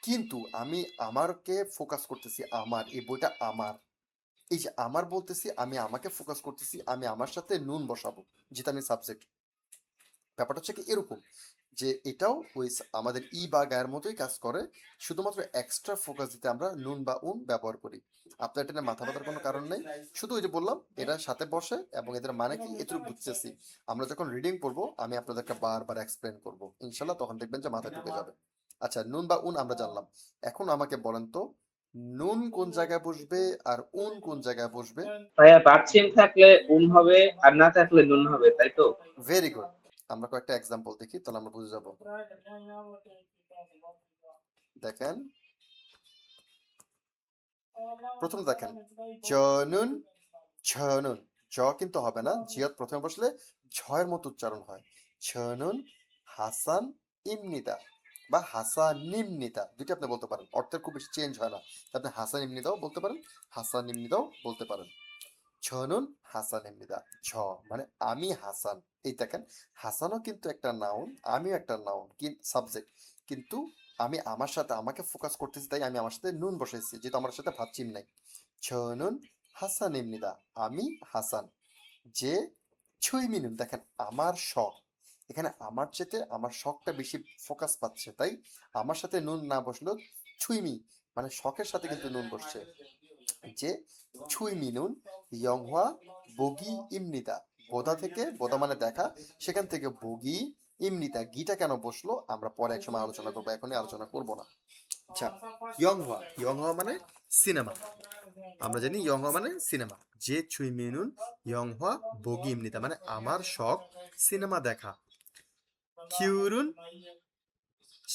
কিন্তু আমি আমারকে ফোকাস করতেছি, আমার এই বইটা আমার, এই যে আমার বলতেছি, আমি আমাকে ফোকাস করতেছি, আমি আমার সাথে নুন বসাবো, যেটা আমি সাবজেক্ট। ব্যাপারটা হচ্ছে কি এরকম, যে এটাও ওই আমাদের ই বা গায়ের মতোই কাজ করে, শুধুমাত্র এক্সট্রা ফোকাস দিতে আমরা নুন বা উন ব্যবহার করি। আপনার এটা নিয়ে মাথা ব্যথার কোনো কারণ নেই, শুধু ওই যে বললাম এটার সাথে বসে এবং এদের মানে কি এটুকু বুঝতেছি। আমরা যখন রিডিং পড়বো আমি আপনাদেরকে বারবার এক্সপ্লেন করবো, ইনশাল্লাহ তখন দেখবেন যে মাথায় ঢুকে যাবে। আচ্ছা, নুন বা উন আমরা জানলাম, এখন আমাকে বলেন তো নুন কোন জায়গায় বসবে আর উন কোন জায়গায় বসবে? ভাইয়া বাচ্চিম থাকলে হবে, আর না থাকলে নুন হবে, তাই তো? Very good. আমরা কয়েকটা এক্সাম্পল দেখি, তাহলে আমরা বুঝে যাব। দেখেন, প্রথম দেখেন জনুন, ঝনুন, জ কিন্তু হবে না, জিয়ত প্রথমে বসলে ঝয়ের মতো উচ্চারণ হয়। ঝনুন হাসান ইমনিদা বা হাসান নিমনিদা, দুইটা আপনি বলতে পারেন, অর্থের খুব বেশি চেঞ্জ হয় না। আপনি হাসান ইমনিদাও বলতে পারেন, হাসান নিমনিদাও বলতে পারেন। ঝনুন হাসান ইমনিদা, ঝ মানে আমি হাসান। এই দেখেন, হাসানও কিন্তু একটা নাউন, আমিও একটা নাউন, সাবজেক্ট, কিন্তু আমি আমার সাথে আমাকে ফোকাস করতেছি, তাই আমি আমার সাথে নুন বসাইছি, যেহেতু আমার সাথে ভাবছিম নাই। ঝনুন হাসান ইমনিদা, আমি হাসান। যে ছুঁই মিনুন, দেখেন আমার শখ, এখানে আমার চেতে আমার শখটা বেশি ফোকাস পাচ্ছে, তাই আমার সাথে নুন না বসলেও ছুইমি মানে শখের সাথে কিন্তু নুন বসছে। যে ছুই মিনুন ইয়ংহোয়া বগি ইমনিতা, বোধা থেকে, বোধা মানে দেখা, সেখান থেকে বগি ইমনিতা, গিটা কেন বসলো আমরা পরে এক সময় আলোচনা করবো, এখনই আলোচনা করব না। আচ্ছা, ইয়ংহোয়া, ইয়ংহোয়া মানে সিনেমা, আমরা জানি ইয়ংহোয়া মানে সিনেমা। যে ছুই মিনুন ইয়ংহোয়া বগি ইমনিতা মানে আমার শখ সিনেমা দেখা। কিউরুন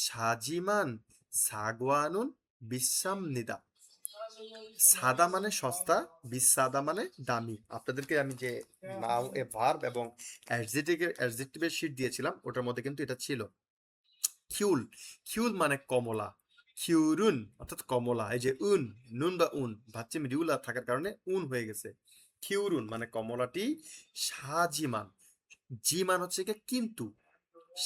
সাজিমান সাগওয়ানুন বিশ্রামনিদা, সাদা মানে সস্তা, বিসাদা মানে দামি। আপনাদেরকে আমি যে নাও এ ভার্ব এবং অ্যাডজেক্টিভের শীট দিয়েছিলাম ওটার মধ্যে কিন্তু এটা ছিল। খিউল, খিউল মানে কমলা, খিউরুন অর্থাৎ কমলা। এই যে উন, নুন বা উন ভাচ্চিম রিউলা থাকার কারণে উন হয়ে গেছে। খিউরুন মানে কমলাটি, সাজিমান, জিমান হচ্ছে কি কিন্তু,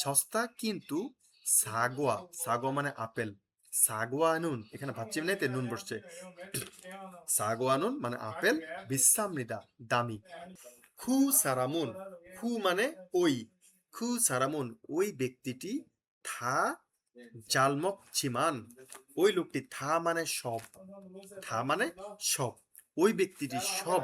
সস্তা কিন্তু, সাগোয়া, সাগোয়া মানে আপেল, সাগোয়ানুন এখানে ভাবছিম নেই নুন বসছে, সাগোয়ানুন মানে আপেল, বিশ্রামৃদা দামি। খু সারামুন, খু মানে ওই, খু সারামুন ওই ব্যক্তিটি, থা জালমক চিমান ওই লোকটি, থা মানে সব, থা মানে সব, ওই ব্যক্তিটি সব,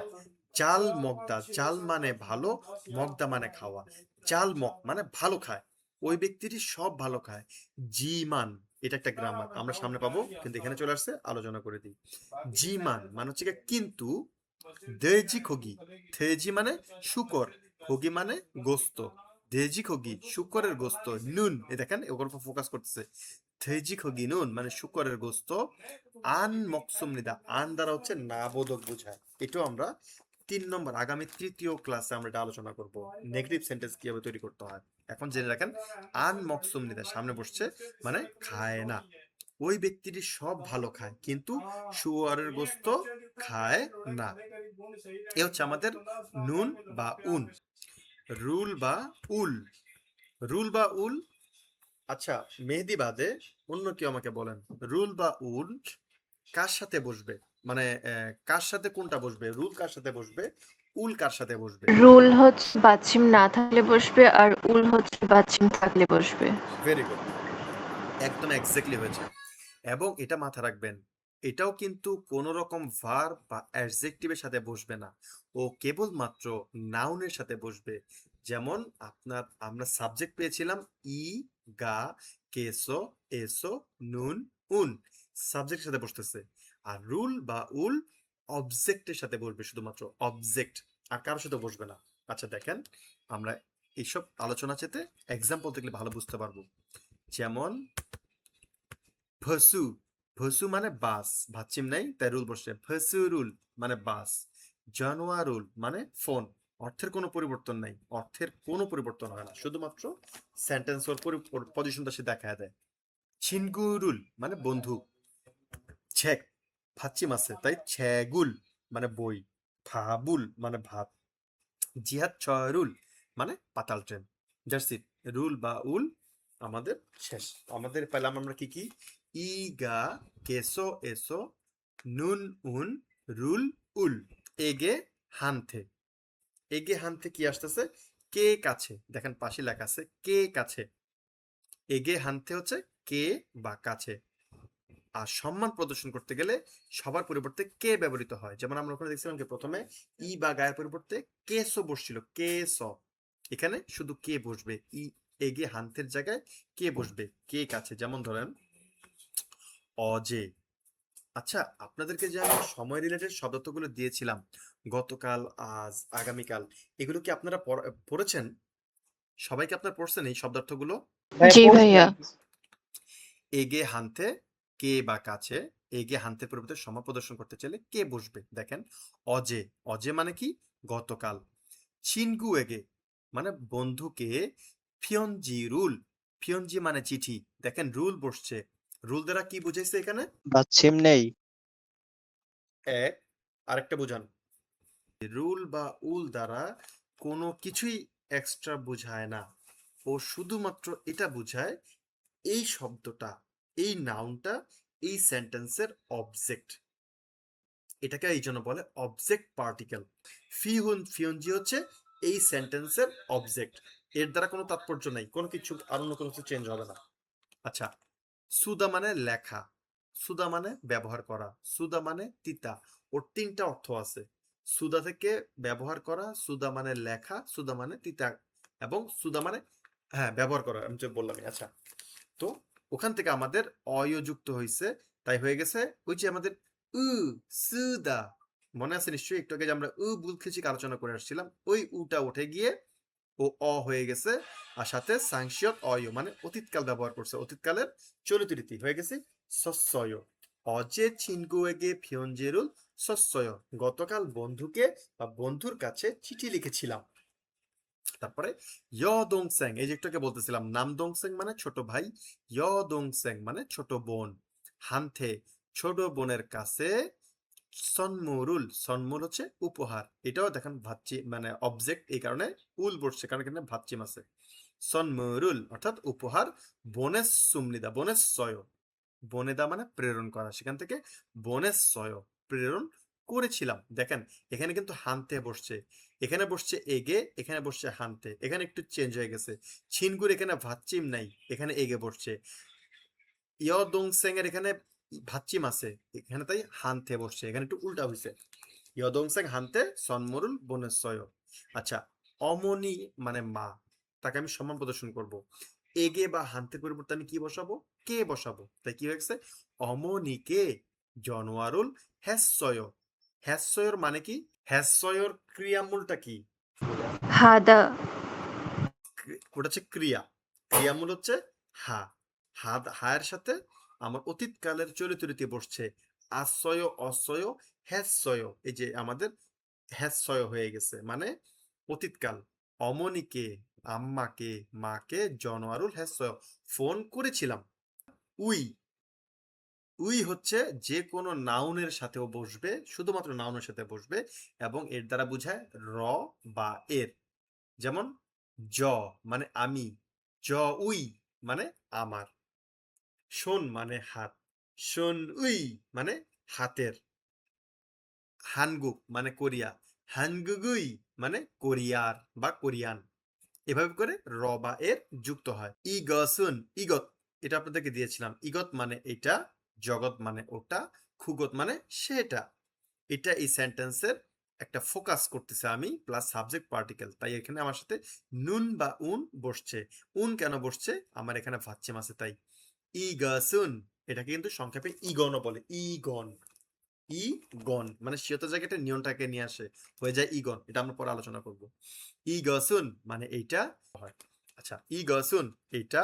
জাল মগদা, জাল মানে ভালো, মগদা মানে খাওয়া, জাল মগ মানে ভালো খায়, ওই ব্যক্তিটি সব ভালো খায়। জিমান, এটা একটা গ্রামার আমরা সামনে পাবো, কিন্তু এখানে চলে আসছে, আলোচনা করে দিই। জিমান মানে হচ্ছে কিন্তু, দেজি খগি, থেজি মানে শুকর, খগি মানে গোস্ত, দেজি খগি শুকরের গোস্ত, নুন, এ দেখেন ওর উপর ফোকাস করতেছে, 돼지 খগিনুন মানে শুকরের গোস্ত, আন মকসুম নিদা, আন দ্বারা হচ্ছে না বোধক বোঝায়। এটাও আমরা 3 নম্বর আগামী তৃতীয় ক্লাসে আমরা এটা আলোচনা করব, নেগেটিভ সেন্টেন্স কিভাবে তৈরি করতে হয়। এখন জেনে রাখেন, আন মকসুম নিদা সামনে বসছে মানে খায় না, ওই ব্যক্তিটি সব ভালো খায় কিন্তু শুয়ারের গোস্ত খায় না। এ হচ্ছে আমাদের নুন বা উন। রুল বা উল, রুল বা উল। আচ্ছা, মেহেদি বাদে অন্য কেউ আমাকে বলেন, রুল বা উল কার সাথে বসবে, মানে কার সাথে কোনটা বসবে, রুল কার সাথে বসবে, উল কার সাথে বসবে? রুল হচ্ছে বাচ্চিম না থাকলে বসবে আর উল হচ্ছে বাচ্চিম থাকলে বসবে। ভেরি গুড, একদম এক্স্যাক্টলি হয়েছে। এবং এটা মাথা রাখবেন, এটাও কিন্তু কোন রকম ভার্ব বা অ্যাডজেক্টিভের সাথে বসবে না, ও কেবলমাত্র নাউনের সাথে বসবে। যেমন আমরা সাবজেক্ট পেয়েছিলাম ই, গা, কেসো, এসো, নুন, উন, সাবজেক্টের সাথে বসতেছে। আর রুল বা উল অবজেক্টের সাথে বসবে, শুধুমাত্র অবজেক্ট, আর কারোর সাথে বসবে না। আচ্ছা দেখেন, আমরা এইসব আলোচনা চেতে এক্সাম্পল দেখলে ভালো বুঝতে পারবো। যেমন ভসু, ভসু মানে বাস, ভাচ্ছিম নাই তাই রুল বসছে, ভসু রুল মানে বাস। জানোয়ারুল মানে ফোন, অর্থের কোনো পরিবর্তন নাই, অর্থের কোনো পরিবর্তন হয় না, শুধুমাত্র সেন্টেন্স ওর পজিশনটা সে দেখায় দেয়। ছিনগুরুল মানে বন্ধু, ছেক ভাচ্ছিম আছে তাই ছেগুল মানে বই, ভাবুল মানে ভাত, জিহাদ ছয়রুল মানে পাতাল ট্রেন। দ্যাটস ইট, রুল বা উল আমাদের শেষ। আমাদের পেলাম আমরা কি কি, ই, গা, কেসো, এসো, নুন, উন, রুল, উল। এগে হানথে, এগে হানথে কি আসতেছে, কে কাছে, দেখেন পাশে লেখা আছে কে কাছে। এগে হানথে হচ্ছে কে বা কাছে। আর সম্মান প্রদর্শন করতে গেলে সবার পরিবর্তে কে ব্যবহৃত হয়। যেমন আমরা ওখানে দেখছিলাম যে প্রথমে ই বা গায়ের পরিবর্তে কেসো বসছিল, কেস, এখানে শুধু কে বসবে, ই এগে হান্তের জায়গায় কে বসবে, কে কাছে। যেমন ধরেন অজে। আচ্ছা, আপনাদেরকে যে আমি সময় রিলেটেড শব্দার্থগুলো দিয়েছিলাম গতকাল, আজ, আগামীকাল, এগুলো কি আপনারা পড়েছেন? সবাইকে আপনারা পড়ছেন এই শব্দার্থগুলো? জি ভাইয়া। এগে হানতে কে বা কাছে, এগে হানতে পরিবর্তে সময় প্রদর্শন করতে চাইলে কে বসবে। দেখেন অজে, অজে মানে কি গতকাল। চিনগু এগে মানে বন্ধুকে, ফিয়নজি রুল, ফিয়নজি মানে চিঠি, দেখেন রুল বসছে, রুল দ্বারা কি বুঝাইছে এখানে? বাচ্চিম নেই। এক, আরেকটা বুঝান। রুল বা উল দ্বারা কোনো কিছুই এক্সট্রা বোঝায় না, ও শুধুমাত্র এটা বোঝায় এই শব্দটা, এই নাউনটা এই সেন্টেন্সের অবজেক্ট। এটাকে এই জন্য বলে অবজেক্ট পার্টিকেল। ফিয়নজি হচ্ছে এই সেন্টেন্সের অবজেক্ট, এর দ্বারা কোনো তাৎপর্য নেই, কোনো কিছু আর অন্য কোনো কিছু চেঞ্জ হবে না। আচ্ছা, সুদা মানে লেখা, সুদা মানে ব্যবহার করা, সুদা মানে তিতা। ওর 3টা অর্থ আছে, সুদা থেকে ব্যবহার করা, সুদা মানে লেখা, সুদা মানে তিতা, এবং সুদা মানে হ্যাঁ ব্যবহার করা, আমি যে বললাম। আচ্ছা, তো ওখান থেকে আমাদের অয় যুক্ত হয়েছে, তাই হয়ে গেছে ওই যে আমাদের উ, সুদা, মনে আছে নিশ্চয়ই, একটু আগে যে আমরা বুল খিচিক আলোচনা করে আসছিলাম, ওই উটা উঠে গিয়ে ও হয়ে গেছে, আর সাথে সাংশিয়ত অয় মানে অতীতকাল ব্যবহার করছে, অতীতকালের চলিত রীতি হয়ে গেছে সস্যয়। অজে ছিনগুয়েগে ফিয়নজেরুল সস্যয়, গতকাল বন্ধুকে বা বন্ধুর কাছে চিঠি লিখেছিলাম। তারপরে ইয়দংসেং, এই যে একটুকে বলতেছিলাম, নামদংসেং মানে ছোট ভাই, ইয়দংসেং মানে ছোট বোন, হানথে ছোট বোনের কাছে, সন্মুরুল, সন্মুল হচ্ছে উপহার, এটাও দেখেন ভাচ্চি মানে অবজেক্ট, এই কারণে উল বসছে কারণ এখানে ভাচ্চিম আছে। সন্মুরুল অর্থাৎ উপহার, বনেস সুমনিদা, বনেস সয়, বনেদা মানে প্রেরণ করা, সেখান থেকে বনেস সয় প্রেরণ করেছিলাম। দেখেন এখানে কিন্তু হানতে বসছে, এখানে বসছে এগে, এখানে বসছে হানতে, এখানে একটু চেঞ্জ হয়ে গেছে। ছিনগুর এখানে ভাচ্চিম নাই, এখানে এগে বসছে। ইয়দংসেং এর এখানে ভাচ্চিম আছে, এখানে তাই হানতে বসছে, এখানে একটু উল্টা হয়েছে। ইয়দংসেং হানতে সন্মরুল বনেশ্বয়। আচ্ছা, অমনি মানে মা, তাকে আমি সম্মান প্রদর্শন করব, এগে বা হান্তের পরিবর্তে আমি কি বসাবো, কে বসাবো, তাই কি হয়েছে অমনিকে জনোয়ারুল হ্যাসয়। হ্যাসয়র মানে কি, হ্যাসয়র ক্রিয়ামূলটা কি, হাদা। ওটা হচ্ছে ক্রিয়া, ক্রিয়ামূল হচ্ছে হা, হায়ের সাথে আমার অতীতকালের চলিত রীতি বসছে। আশ্রয় অশ্রয় হ্যাশ্রয়, এই যে আমাদের হ্যাশ্রয় হয়ে গেছে, মানে অতীতকাল। অমনিকে, আম্মাকে, মাকে, জনোয়ারুল হ্যাশ্রয়, ফোন করেছিলাম। উই, উই হচ্ছে যে কোনো নাউনের সাথেও বসবে, শুধুমাত্র নাউনের সাথে বসবে এবং এর দ্বারা বোঝায় র বা এর। যেমন জ মানে আমি, জ উই মানে আমার, শোন মানে হাত, শোন উই মানে হাতের, হানগুক মানে কোরিয়া, হানগুগুই মানে কোরিয়ার বা কোরিয়ান। এভাবে করে র বা এর যুক্ত হয়। ইগসুন, ইগত, এটা আপনাদেরকে দিয়েছিলাম। ইগত মানে এটা, জগৎ মানে ওটা, খুগত মানে সেটা। এটা এই সেন্টেন্সের একটা ফোকাস করতেছে আমি, প্লাস সাবজেক্ট পার্টিকেল, তাই এখানে আমার সাথে নুন বা উন বসছে। উন কেন বসছে? আমার এখানে ভাচ্ছেম আছে তাই। ইগসুন, এটাকে কিন্তু সংক্ষেপে ইগনও বলে। ইগন, ইগন মানে সিয়ত জায়গাটা নিয়নটাকে নিয়ে আসে, হয়ে যায় ইগন। এটা আমরা পরে আলোচনা করব। ইগসুন মানে এইটা হয়। আচ্ছা, ইগসুন এইটা।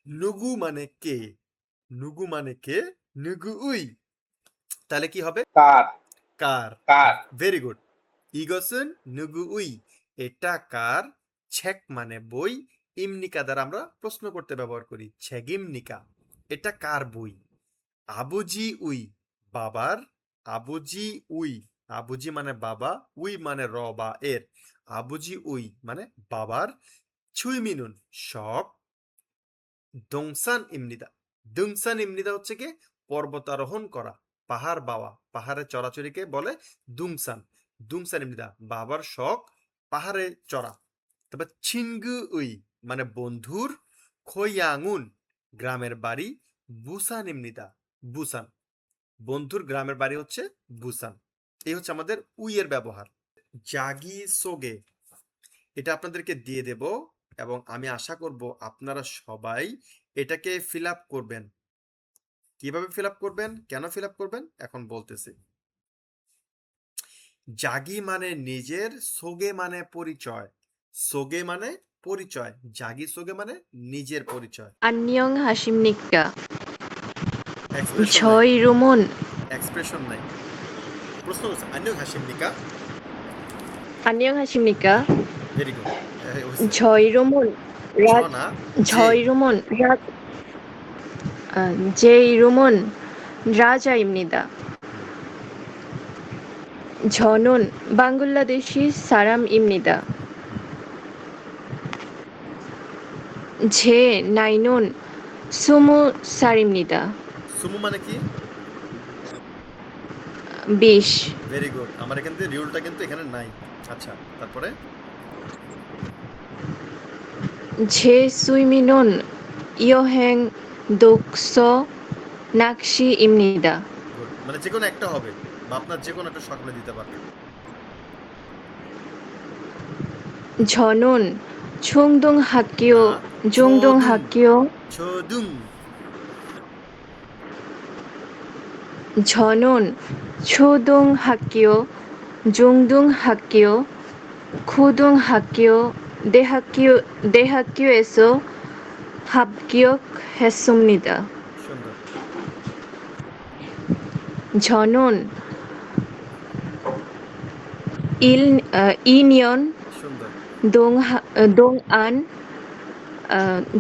নুগু মানে কে, নুগু মানে কে, নুগু উই, তাহলে কি হবে? কার, কার। কার। Very good. ইগসুন নুগু উই, এটা কার। ছেক মানে বই, ইমনিকা দ্বারা আমরা প্রশ্ন করতে ব্যবহার করি, ছেগিমনিকা, এটা কার বই। আবুজি উই, বাবার। আবুজি উই, আবুজি মানে বাবা, উই মানে র বা এর। আবুজি উই মানে বাবার। ছুই মিনুন শখ। দংসান ইমনিদা, দংসান ইমনিদা হচ্ছে কি পর্বতারোহণ করা, পাহাড় বাওয়া, পাহাড়ে চড়াচড়িকে বলে দুংসান। দুংসান ইমনিদা বাবার শখ পাহাড়ে চড়া। তারপর ছিনগু উই মানে বন্ধুর। খোয়াঙ্গুন গ্রামের বাড়ি। বুসান ইমনিদা, বুসান বন্ধুর গ্রামের বাড়ি হচ্ছে বুসান। এই হচ্ছে আমাদের উই এর ব্যবহার। জাগি সোগে, এটা আপনাদেরকে দিয়ে দেব এবং আমি আশা করব আপনারা সবাই এটাকে ফিল আপ করবেন। কিভাবে ফিল আপ করবেন, কেন ফিল আপ করবেন এখন বলতেছি। জাগি মানে নিজের, সোগে মানে পরিচয়। সোগে মানে পরিচয়, জাগি সোগে মানে নিজের পরিচয়। 안녕 하십니까? এক্সপ্রেশন 저 নাই, 이름은 এক্সপ্রেশন নাই। প্রশ্ন করছে আন্নিং হাসিমনিকা। 안녕하십니까? ভেরি গুড, হয়েছে। 저 이름은 ছ 라 না, 저 যে। 이름은 라 제 이름은 라자입니다. হুম, 저는 방글라데시 사람입니다. হুম। 제 나이는 20살입니다. সুমু মানে কি? 20. ভেরি গুড, আমার এখান থেকে রিউলটা কিন্তু এখানে নাই। আচ্ছা, তারপরে 제 취미는 여행, 독서, 낚시입니다. গুড মানে যে কোনো একটা হবে, বা আপনার যে কোনো একটা সকলে দিতে পারবেন। 저는 초등학교, না, ছদুং, 중등학교, ছদুং। 저는 초등학교, 중등학교, 고등학교, 대학교에서 합격했습니다. সুন্দর, 저는 2년 সুন্দর। 동안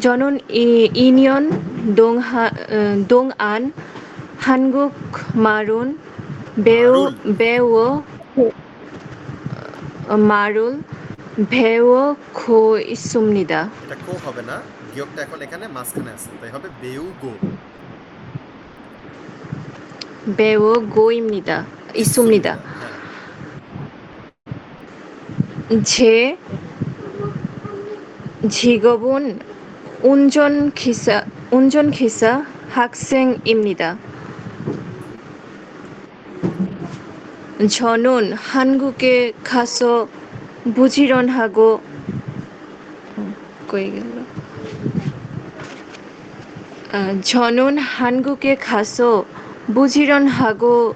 저는 2년 동안 한국말은 মারুল, 말을 배우고 있습니다. এটা কো হবে না, গিয়কটা এখন এখানে মাঝখানে আছে, তাই হবে বেউগো। 배우고입니다. 있습니다. ইসুমিদা, হ্যাঁ। 제 직업은 운전기사 학생입니다. 저는 한국에 가서 부지런하고 저는 한국에 가서 부지런하고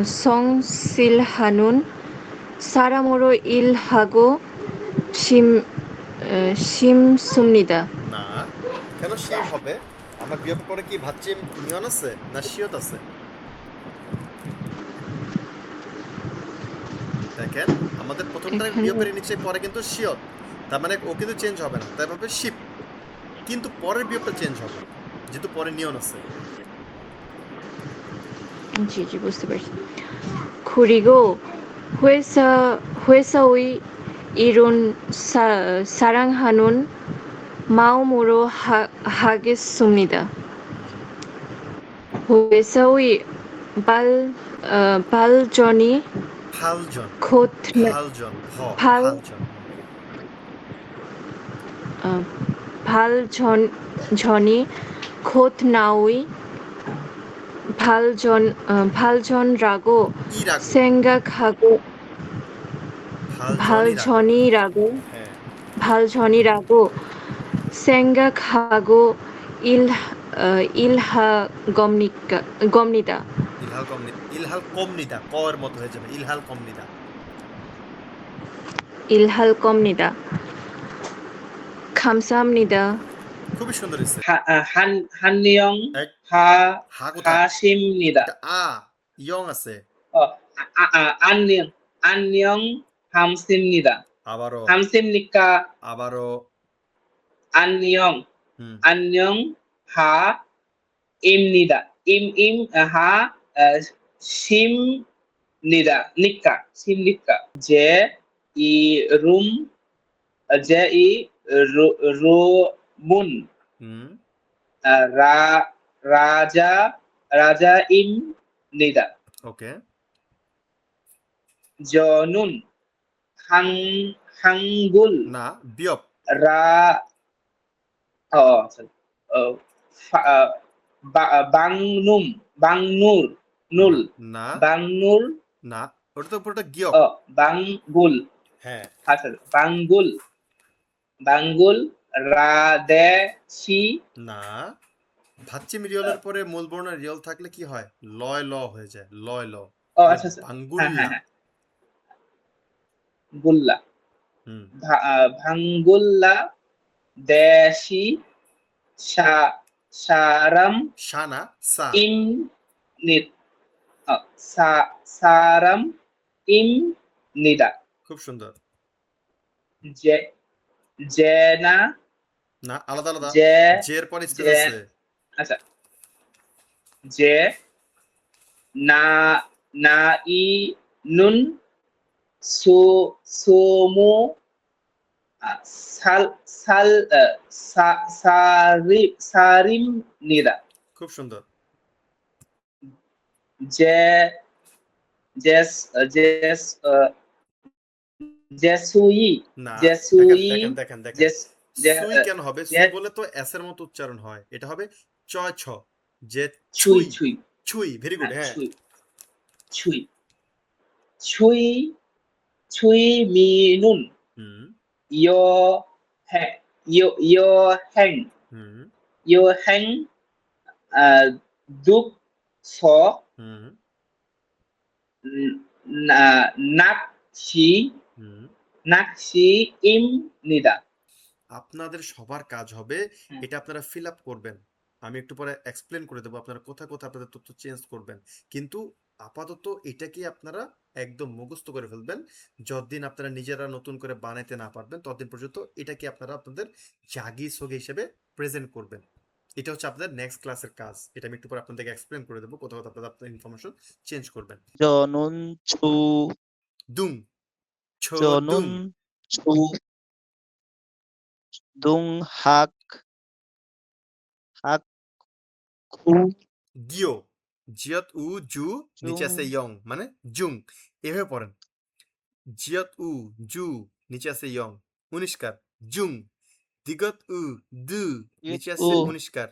성실하는 사람으로 일하고 싶습니다. না, কেন কেন সেম হবে? আমার বিয়োগের পরে কি ভাজ্যে নিয়ন আছে না শিয়ত আছে? দেখেন আমাদের প্রথমটা এখানে বিয়োগের নিচে পরে কিন্তু শিয়ত, তার মানে ও কিন্তু চেঞ্জ হবে না, তাই ভাবে শিপ, কিন্তু পরের বিয়োগটা চেঞ্জ হবে যেহেতু পরে নিয়ন আছে। জি জি বুঝতে পারছি। 그리고 회사의 일은 사랑하는 마음으로 하겠습니다. 회사의 발전이 ফালজন, 곧 ফালজন, 발, ফালজন। 발전이 곧 나의 발전라고 이라고, 생각하고 발전이라고. 네. 발전이라고 생각하고 일할 겁니다. ইলহাল কমনিদা, কর মতো হয়ে যাবে, ইলহাল কমনিদা। 일할 겁니다. 감사합니다. খুবই সুন্দর হয়েছে। 한영 এক হা কোথায়? 하십니다. এটা ইয়ং আছে। 안녕 함습니다. আবারও 함습니까? আবারও 안녕 হুম 안녕 하입니다. 하 심니다. 심니까 제이룸 제이룸은 হুম রা রাজা입니다. ওকে। 저는 한글 না বিয়প 라 sorry. 어, 방눌 눌 না 방눌 না, ওটা তো পুরোটা গিয়প। 방굴 হ্যাঁ 방굴 라데시 না, ভাচ্চিম রিয়লের পরে মূল বর্ণ রিয়ল থাকলে কি হয়? লয় ল হয়ে যায়, লয় ল। আচ্ছা বাঙ্গুল্লা। গুল্লা হুম ভাঙ্গুল্লা দেশি সারাম শানা সা। ইম নিদ সারাম ইম নিদা খুব সুন্দর। জে জেনা না আলাদা আলাদা, জে জের পরে স্পেস জে আছে। আচ্ছা জে না না ই নুন সোমো সারিম নিদা খুব সুন্দর। জে জেস জেস জেসুই না জেসুই দেখেন দেখেন দেখেন জেস সুই কেন হবে? সুই বলে তো এস এর মতো উচ্চারণ হয়, এটা হবে চয় ছ, যে ছুই ছুই। ছুই ছুই ভেরি গুড। হ্যাঁ ছুই ছুই ছুই ছুই মিনুন হুম ইয়ো হ্যাঁ ইয়ো হ্যাং হুম ইয়ো হ্যাং দুক স হুম nakshi হুম nakshi im nida আপনাদের সবার কাজ হবে এটা আপনারা ফিল আপ করবেন। আমি একটু পরে এক্সপ্লেন করে দেবো আপনারা কোথায় কোথায় আপনাদের তথ্য চেঞ্জ করবেন, কিন্তু আপাতত এটাকে আপনারা একদম মুখস্থ করে ফেলবেন। যতদিন আপনারা নিজেরা নতুন করে বানাইতে না পারবেন ততদিন পর্যন্ত এটাকে আপনারা আপনাদের জাগি সোগে হিসেবে প্রেজেন্ট করবেন। এটা হচ্ছে আপনাদের নেক্সট ক্লাসের কাজ। এটা আমি একটু পরে আপনাদেরকে এক্সপ্লেন করে দেবো কোথাও কোথাও আপনাদের আপনার ইনফরমেশন চেঞ্জ করবেন। জনুন ছু দুং ছ দুং জনুন ছু দুং হাক হাক খু গিও জিয়ত উ জু জুং নিচে আছে ইয়ং মানে জুং, এভাবে পড়েন। জিয়ত উ জু নিচে আছে ইয়ং উনিষ্কার জুং, দিগত উ দু নিচে ইত উ আছে উনিষ্কার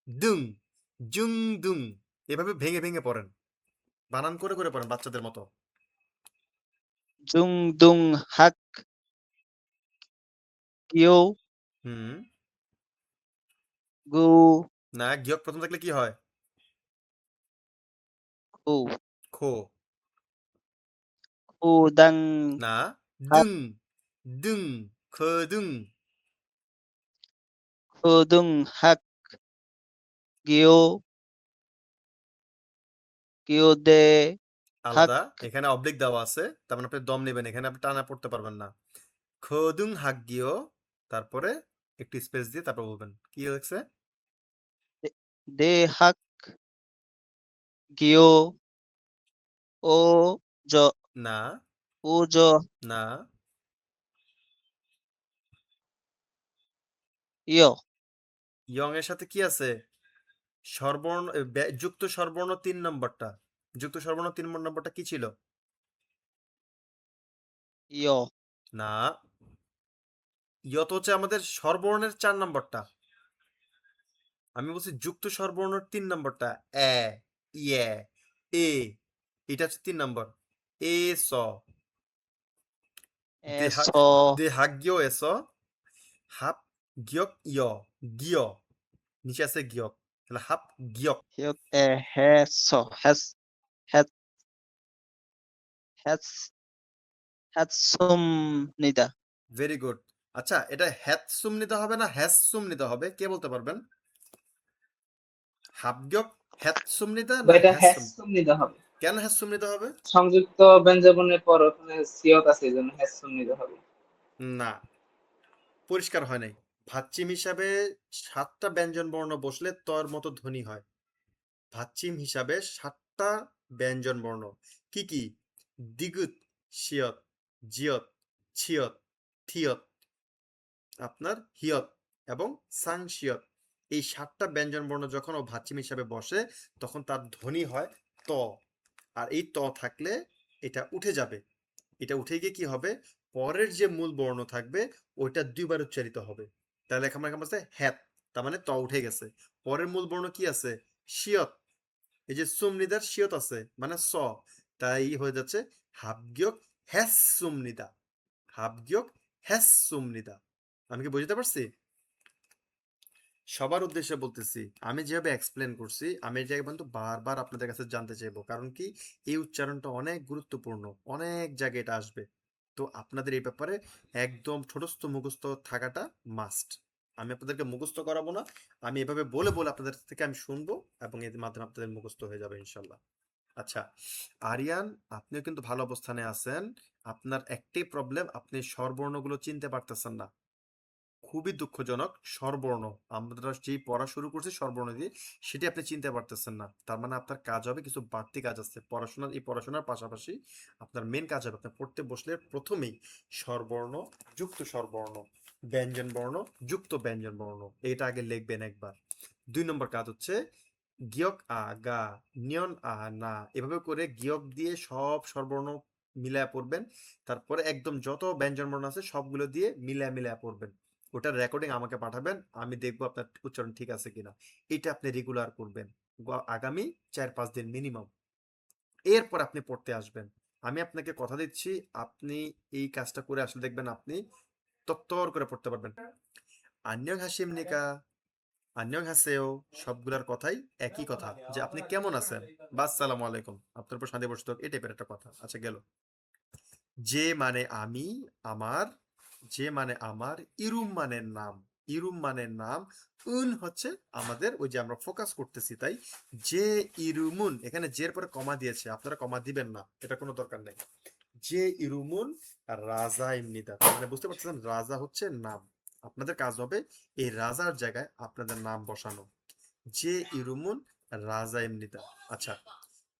দুং, জুং দুং। এভাবে ভেঙে ভেঙে পড়েন, বানান করে করে পড়েন বাচ্চাদের মতো। জুং দুং হাক কিও হুম গু না গিয়ক প্রথম থাকলে কি হয়? খু খো। খু দাং না হাক দুং দুং খো দুং। খুদুং হাক গিও কিও দে হাক আলাদা, এখানে অবলিক দেওয়া আছে, তার মানে আপনি দম নেবেন, এখানে আপনি টানা পড়তে পারবেন না। খদুং হাগিও, তারপরে একটু স্পেস দিয়ে তারপর বলবেন কি লিখছে। দে হাক গিও ও জ না ও জ না, ইয় ইয়ং এর সাথে কি আছে? স্বরবর্ণ যুক্ত স্বরবর্ণ 3 নম্বরটা, যুক্ত স্বরবর্ণ 3 নম্বরটা কি ছিল? ইয় না, ইয়ত হচ্ছে আমাদের স্বরবর্ণের 4 নম্বরটা। আমি বলছি যুক্ত স্বরবর্ণের 3 নম্বরটা, এ, ইয়ে, এ, এটা হচ্ছে 3 নম্বর। এ স, দে এস হাগ, দে হাগ্য এস, হাপ গিয়ক ইয়, গিয়, নিচে আছে গিয়ক, তাহলে হাপ গিয়ক। হিয়ক এ হেস হেস হেস হেস হেসুম নিদা ভেরি গুড। আচ্ছা, এটা হ্যাতসুম নিতে হবে না হ্যাসসুম নিতে হবে, কে বলতে পারবেন? হাবগিয়ক হ্যাতসুম নিতে বা না এটা হ্যাসসুম? হ্যাসুম নিতে হবে। কেন হ্যাসসুম নিতে হবে? সংযুক্ত ব্যঞ্জনের পর ওখানে সিয়ত আছে, এই জন্য হ্যাসুম নিতে হবে। না, পরিষ্কার হয় নাই। ভাচ্চিম হিসাবে 7টা ব্যঞ্জন বর্ণ বসলে তর মতো ধ্বনি হয়। ভাচ্চিম হিসাবে 7টা ব্যঞ্জন বর্ণ কি কি? দিগুত, শিয়ত, জিয়ত, ছিয়ত, থিয়ত, আপনার হিয়ত এবং সাংশিয়ত। এই 7টা ব্যঞ্জন বর্ণ যখন ও ভাচ্চিম হিসাবে বসে তখন তার ধ্বনি হয় ত। আর এই ত থাকলে এটা উঠে যাবে। এটা উঠে গিয়ে কি হবে? পরের যে মূল বর্ণ থাকবে ওইটা 2বার উচ্চারিত হবে। তাহলে আমার কেমন আছে? হ্যাত, তার মানে ত উঠে গেছে। পরের মূল বর্ণ কি আছে? শিয়ত, এই যে সুমনিদার শিয়ত আছে মানে স, তাই হয়ে যাচ্ছে হাবগিয়ক হ্যাস সুমনিদা, হাবগিয়ক হ্যাস সুমনিদা। আমি কি বুঝতে পারছি? সবার উদ্দেশ্যে বলতেছি, আমি যেভাবে এক্সপ্লেন করছি আমি এই জায়গায় কিন্তু বারবার আপনাদের কাছে জানতে চাইবো, কারণ কি এই উচ্চারণটা অনেক গুরুত্বপূর্ণ, অনেক জায়গায় এটা আসবে। তো আপনাদের এই ব্যাপারে একদম ছোটস্থ মুখস্থ থাকাটা মাস্ট। আমি আপনাদেরকে মুখস্থ করাবো না, আমি এভাবে বলে বলে আপনাদের থেকে আমি শুনবো এবং এর মাধ্যমে আপনাদের মুখস্থ হয়ে যাবে ইনশাল্লাহ। আচ্ছা, আরিয়ান, আপনিও কিন্তু ভালো অবস্থানে আছেন। আপনার একটাই প্রবলেম, আপনি স্বরবর্ণগুলো চিনতে পারতেছেন না। খুবই দুঃখজনক। স্বরবর্ণ, আমরা যেই পড়া শুরু করছি স্বরবর্ণ দিয়ে, সেটি আপনি চিনতে পারতেছেন না। তার মানে আপনার কাজ হবে, কিছু বাড়তি কাজ আছে পড়াশোনার, এই পড়াশোনার পাশাপাশি আপনার মেন কাজ হবে, আপনার পড়তে বসলে প্রথমেই স্বরবর্ণ, যুক্ত স্বরবর্ণ, ব্যঞ্জন বর্ণ, যুক্ত ব্যঞ্জন বর্ণ, এটা আগে লিখবেন একবার। 2 নম্বর কাজ হচ্ছে গিয়ক আ গা, নিয়ন আ না, এভাবে করে গিয়ক দিয়ে সব স্বরবর্ণ মিলায়া পড়বেন। তারপরে একদম যত ব্যঞ্জন বর্ণ আছে সবগুলো দিয়ে মিলায়া মিলায়া পড়বেন। ওটার রেকর্ডিং আমাকে পাঠাবেন, আমি দেখবো আপনার উচ্চারণ ঠিক আছে কিনা। এটা আপনি রেগুলার করবেন আগামী 4-5 দিন মিনিমাম। এরপর আপনি পড়তে আসবেন। আমি আপনাকে কথা দিচ্ছি, আপনি এই কাজটা করে আসলে দেখবেন আপনি তত্তর করে পড়তে পারবেন। আন্যং হাসিম নিকা, আন্যং হাসেও, সবগুলার কথাই একই কথা, যে আপনি কেমন আছেন বা আসসালামু আলাইকুম, আপনার উপর শান্তি বর্ষিত হোক, এই টাইপের একটা কথা। আচ্ছা গেল। যে মানে আমি, আমার, যে মানে আমার, ইরুম মানে নাম, ইরুম মানে নাম, উন হচ্ছে আমাদের ওই যে আমরা ফোকাস করতেছি তাই। যে ইরুমুন, এখানে জের পরে কমা দিয়েছে, আপনারা কমা দিবেন না, এটা কোনো দরকার নেই। যে ইরুমুন রাজা ইমনিদা, মানে বুঝতে পারছেন রাজা হচ্ছে নাম, আপনাদের কাজ হবে এই রাজার জায়গায় আপনাদের নাম বসানো। যে ইরুমুন রাজা ইমনিদা। আচ্ছা,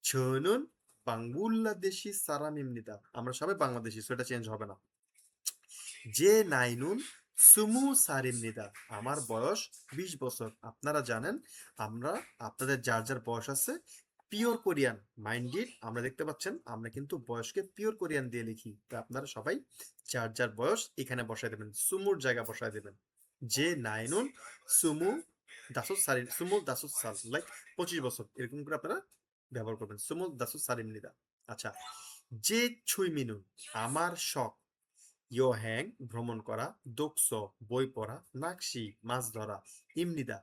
ছনুন বাংলাদেশি সারাম ইমনিদা, আমরা সবাই বাংলাদেশি, সেটা চেঞ্জ হবে না। যে নাইনুন সুমু সারিমনিদা, আমার বয়স 20 বছর। আপনারা জানেন আমরা, আপনাদের যার যার বয়স আছে পিওর কোরিয়ান মাইন্ডেড, আমরা দেখতে পাচ্ছেন আমরা কিন্তু বয়সকে পিওর কোরিয়ান দিয়ে লিখি। তো আপনারা সবাই যার যার বয়স এখানে বসায় দেবেন, সুমুর জায়গা বসায় দেবেন। যে নাইনুন সুমু দাসুস সারিন, সুমু দাসুস সাল, লাইক 25 বছর এরকম করে আপনারা ব্যবহার করবেন, সুমু দাসুস সারিমনিদা। আচ্ছা, যে ছুই মিনুন আমার শখ, ইয়ো হ্যাং ভ্রমণ করা, দোকস বই পড়া, নাকশি মাছ ধরা, ইমনিদা।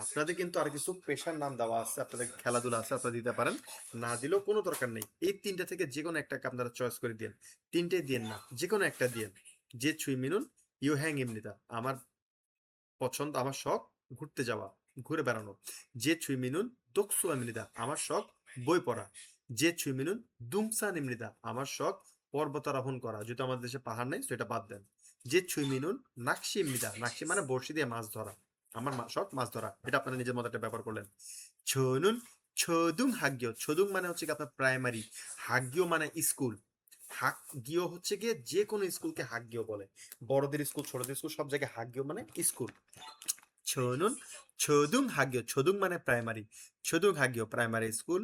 আপনাদের কিন্তু আর কিছু পেশার নাম দেওয়া আছে, আপনাদের খেলাধুলা আছে, আপনারা দিতে পারেন, না দিলেও কোনো দরকার নেই। এই 3টা থেকে যে কোনো একটাকে আপনারা চয়েস করে দিন, 3টে দিন না, যে কোনো একটা দিন। যে ছুই মিনুন ইউ হ্যাং ইমনিদা, আমার পছন্দ, আমার শখ ঘুরতে যাওয়া, ঘুরে বেড়ানো। যে ছুইমিনুন দোকসুয়ামিনিদা, আমার শখ বই পড়া। যে ছুইমিনুন দুমসানিমনিদা, আমার শখ পর্বতারোহণ করা। যেহেতু আমাদের দেশে পাহাড় নেই, তো এটা বাদ দেন। যে ছুইমিনুন নাকশিমনিদা, নাকশি মানে বড়শি দিয়ে মাছ ধরা। আমার শখ মাছ ধরা। এটা আপনারা নিজের মতো একটা ব্যাপার করলেন। ছনুন ছদুং হাগ্য, ছদুং মানে হচ্ছে কি আপনার প্রাইমারি, হাগ্য মানে স্কুল। হাগ্য হচ্ছে গিয়ে যে কোনো স্কুলকে হাগ্য বলে। বড়দের স্কুল, ছোটদের স্কুল, সব জায়গায় হাগ্য মানে স্কুল। ছনুন ছদুং হাগ্য, ছদুং মানে প্রাইমারি, ছদুং হাগ্য প্রাইমারি স্কুল।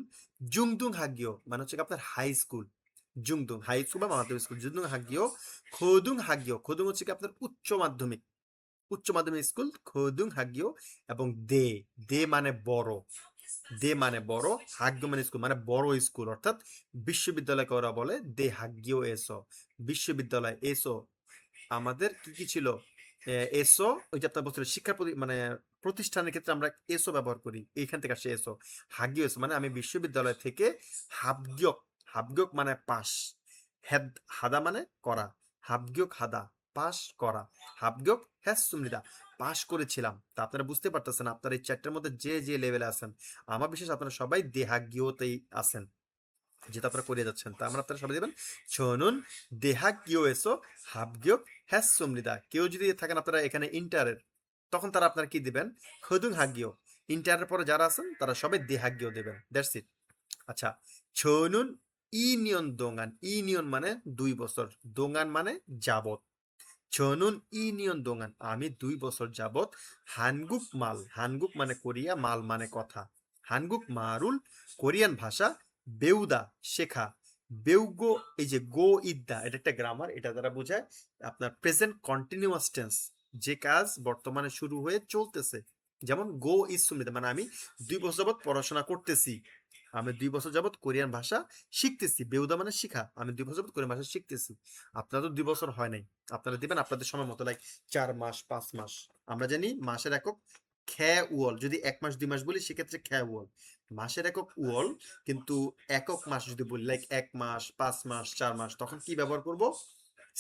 জুংদুং হাগ্য মানে হচ্ছে আপনার হাই স্কুল। জুংদুং হাই স্কুল বা মাধ্যমিক স্কুল। জুংদুং হাগ্য। খোদুং হাগ্য, খোদুং হচ্ছে কি আপনার উচ্চ মাধ্যমিক, উচ্চ মাধ্যমিক স্কুল খোদুং হাগ্য। এবং দে, দে মানে বড়, দে মানে বড়, হাগ্য মানে স্কুল মানে বড় স্কুল, অর্থাৎ বিশ্ববিদ্যালয়কে ওরা বলে দে হাগ্য এসো, বিশ্ববিদ্যালয় এসো। আমাদের কি কি ছিল, এসো ওই যে আপনার বলছিল শিক্ষা মানে প্রতিষ্ঠানের ক্ষেত্রে আমরা এসো ব্যবহার করি, এইখান থেকে আসে এসো। হাগ্য এসো মানে আমি বিশ্ববিদ্যালয় থেকে হাবগ্যক, হাবগ্যক মানে পাস, হেদ হাদা মানে করা, হাবগ্যক হাদা পাস করা, হাবগ্যক হ্যাস সুমৃদা পাস করেছিলাম। তা আপনারা বুঝতে পারতেছেন, আপনারা এই চ্যাপ্টার মধ্যে যে যে লেভেলে আছেন, আমার বিশেষ আপনারা সবাই দেহাগ্যতেই আছেন, যেটা আপনারা করে যাচ্ছেন। তা আমরা আপনারা সবাই দেবেন ছনুন দেহাগ্য এসো হাবগ্যক হ্যাস সুমৃদা। কেউ যদি থাকেন আপনারা এখানে ইন্টারের, তখন তারা আপনারা কি দিবেন, খদুং হাগ্য। ইন্টারের পরে যারা আছেন তারা সবাই দেহাগ্য দেবেন, দ্যাটস ইট। আচ্ছা, ছনুন ইনিয়ন দোঙ্গান, ইনিয়ন মানে 2 বছর, দোঙ্গান মানে যাবত। ছনুন ইনিয়ন দোঙ্গান, আমি 2 বছর যাবত হানগুক মাল, হানগুক মানে কোরিয়া, মাল মানে কথা, হানগুক মারুল কোরিয়ান ভাষা বেউদা শেখা। বেউগো, এই যে গো ইদ্দা, এটা একটা গ্রামার, এটা দ্বারা বোঝায় আপনার প্রেজেন্ট কন্টিনিউয়াস টেন্স, যে কাজ বর্তমানে শুরু হয়ে চলতেছে। যেমন গো ইজ সুমিদা মানে আমি 2 বছর যাবত পড়াশোনা করতেছি, আমি 2 বছর যাবত কোরিয়ান ভাষা শিখতেছি। বেউদা মানে শিখা, আমি 2 বছর যাবত কোরিয়ান ভাষা শিখতেছি। আপনারা তো 2 বছর হয় নাই, আপনারা দিবেন আপনাদের সময় মতো, লাইক 4 মাস 5 মাস। আমরা জানি মাসের একক খ্যা উয়ল, যদি 1 মাস 2 মাস বলি সেক্ষেত্রে খ্যা উয়ল, মাসের একক উয়ল। কিন্তু একক মাস যদি বলি লাইক 1 মাস 5 মাস 4 মাস, তখন কি ব্যবহার করব,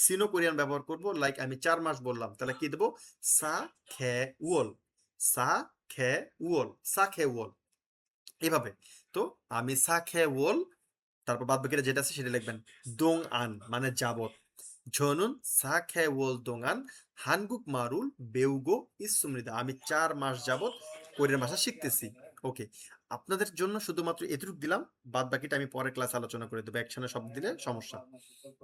সিনো কোরিয়ান ব্যবহার করব। লাইক আমি 4 মাস বললাম, তাহলে কি দেবো, সা খ্যা উয়ল, সা খ্যা উয়ল, সা খ্যা উয়ল, এভাবে। তো আমি সা খ্যা উয়ল, তারপর বাদ বাকিটা যেটা আছে সেটা লিখবেন। দোং আন মানে যাবত, ঝনুন সা খ্যা উয়ল দোং আন হানগুক মারুল বেউগো ইসুমৃদা, আমি 4 মাস যাবত কোরিয়ান ভাষা শিখতেছি। ওকে, আপনাদের জন্য শুধুমাত্র এতটুকু দিলাম, বাদ বাকিটা আমি পরের ক্লাস আলোচনা করে দেবো, একসাথে সব দিলে সমস্যা।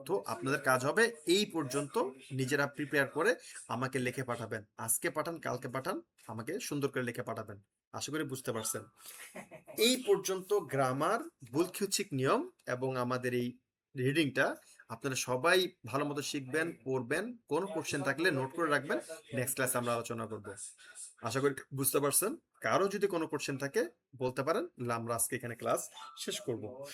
তো আপনাদের কাজ হবে এই পর্যন্ত, নিজেরা প্রিপেয়ার করে আমাকে লিখে পাঠাবেন, আজকে পাঠান কালকে পাঠান, আমাকে সুন্দর করে লিখে পাঠাবেন। আশা করি বুঝতে পারছেন। এই পর্যন্ত গ্রামার, বৈক্ষিক নিয়ম এবং আমাদের এই রিডিংটা আপনারা সবাই ভালো মতো শিখবেন, পড়বেন। কোনো কোশ্চেন থাকলে নোট করে রাখবেন, নেক্সট ক্লাসে আমরা আলোচনা করব। আশা করি বুঝতে পারছেন। কারো যদি কোনো কোশ্চেন থাকে বলতে পারেন, আমরা আজকে এখানে ক্লাস শেষ করব।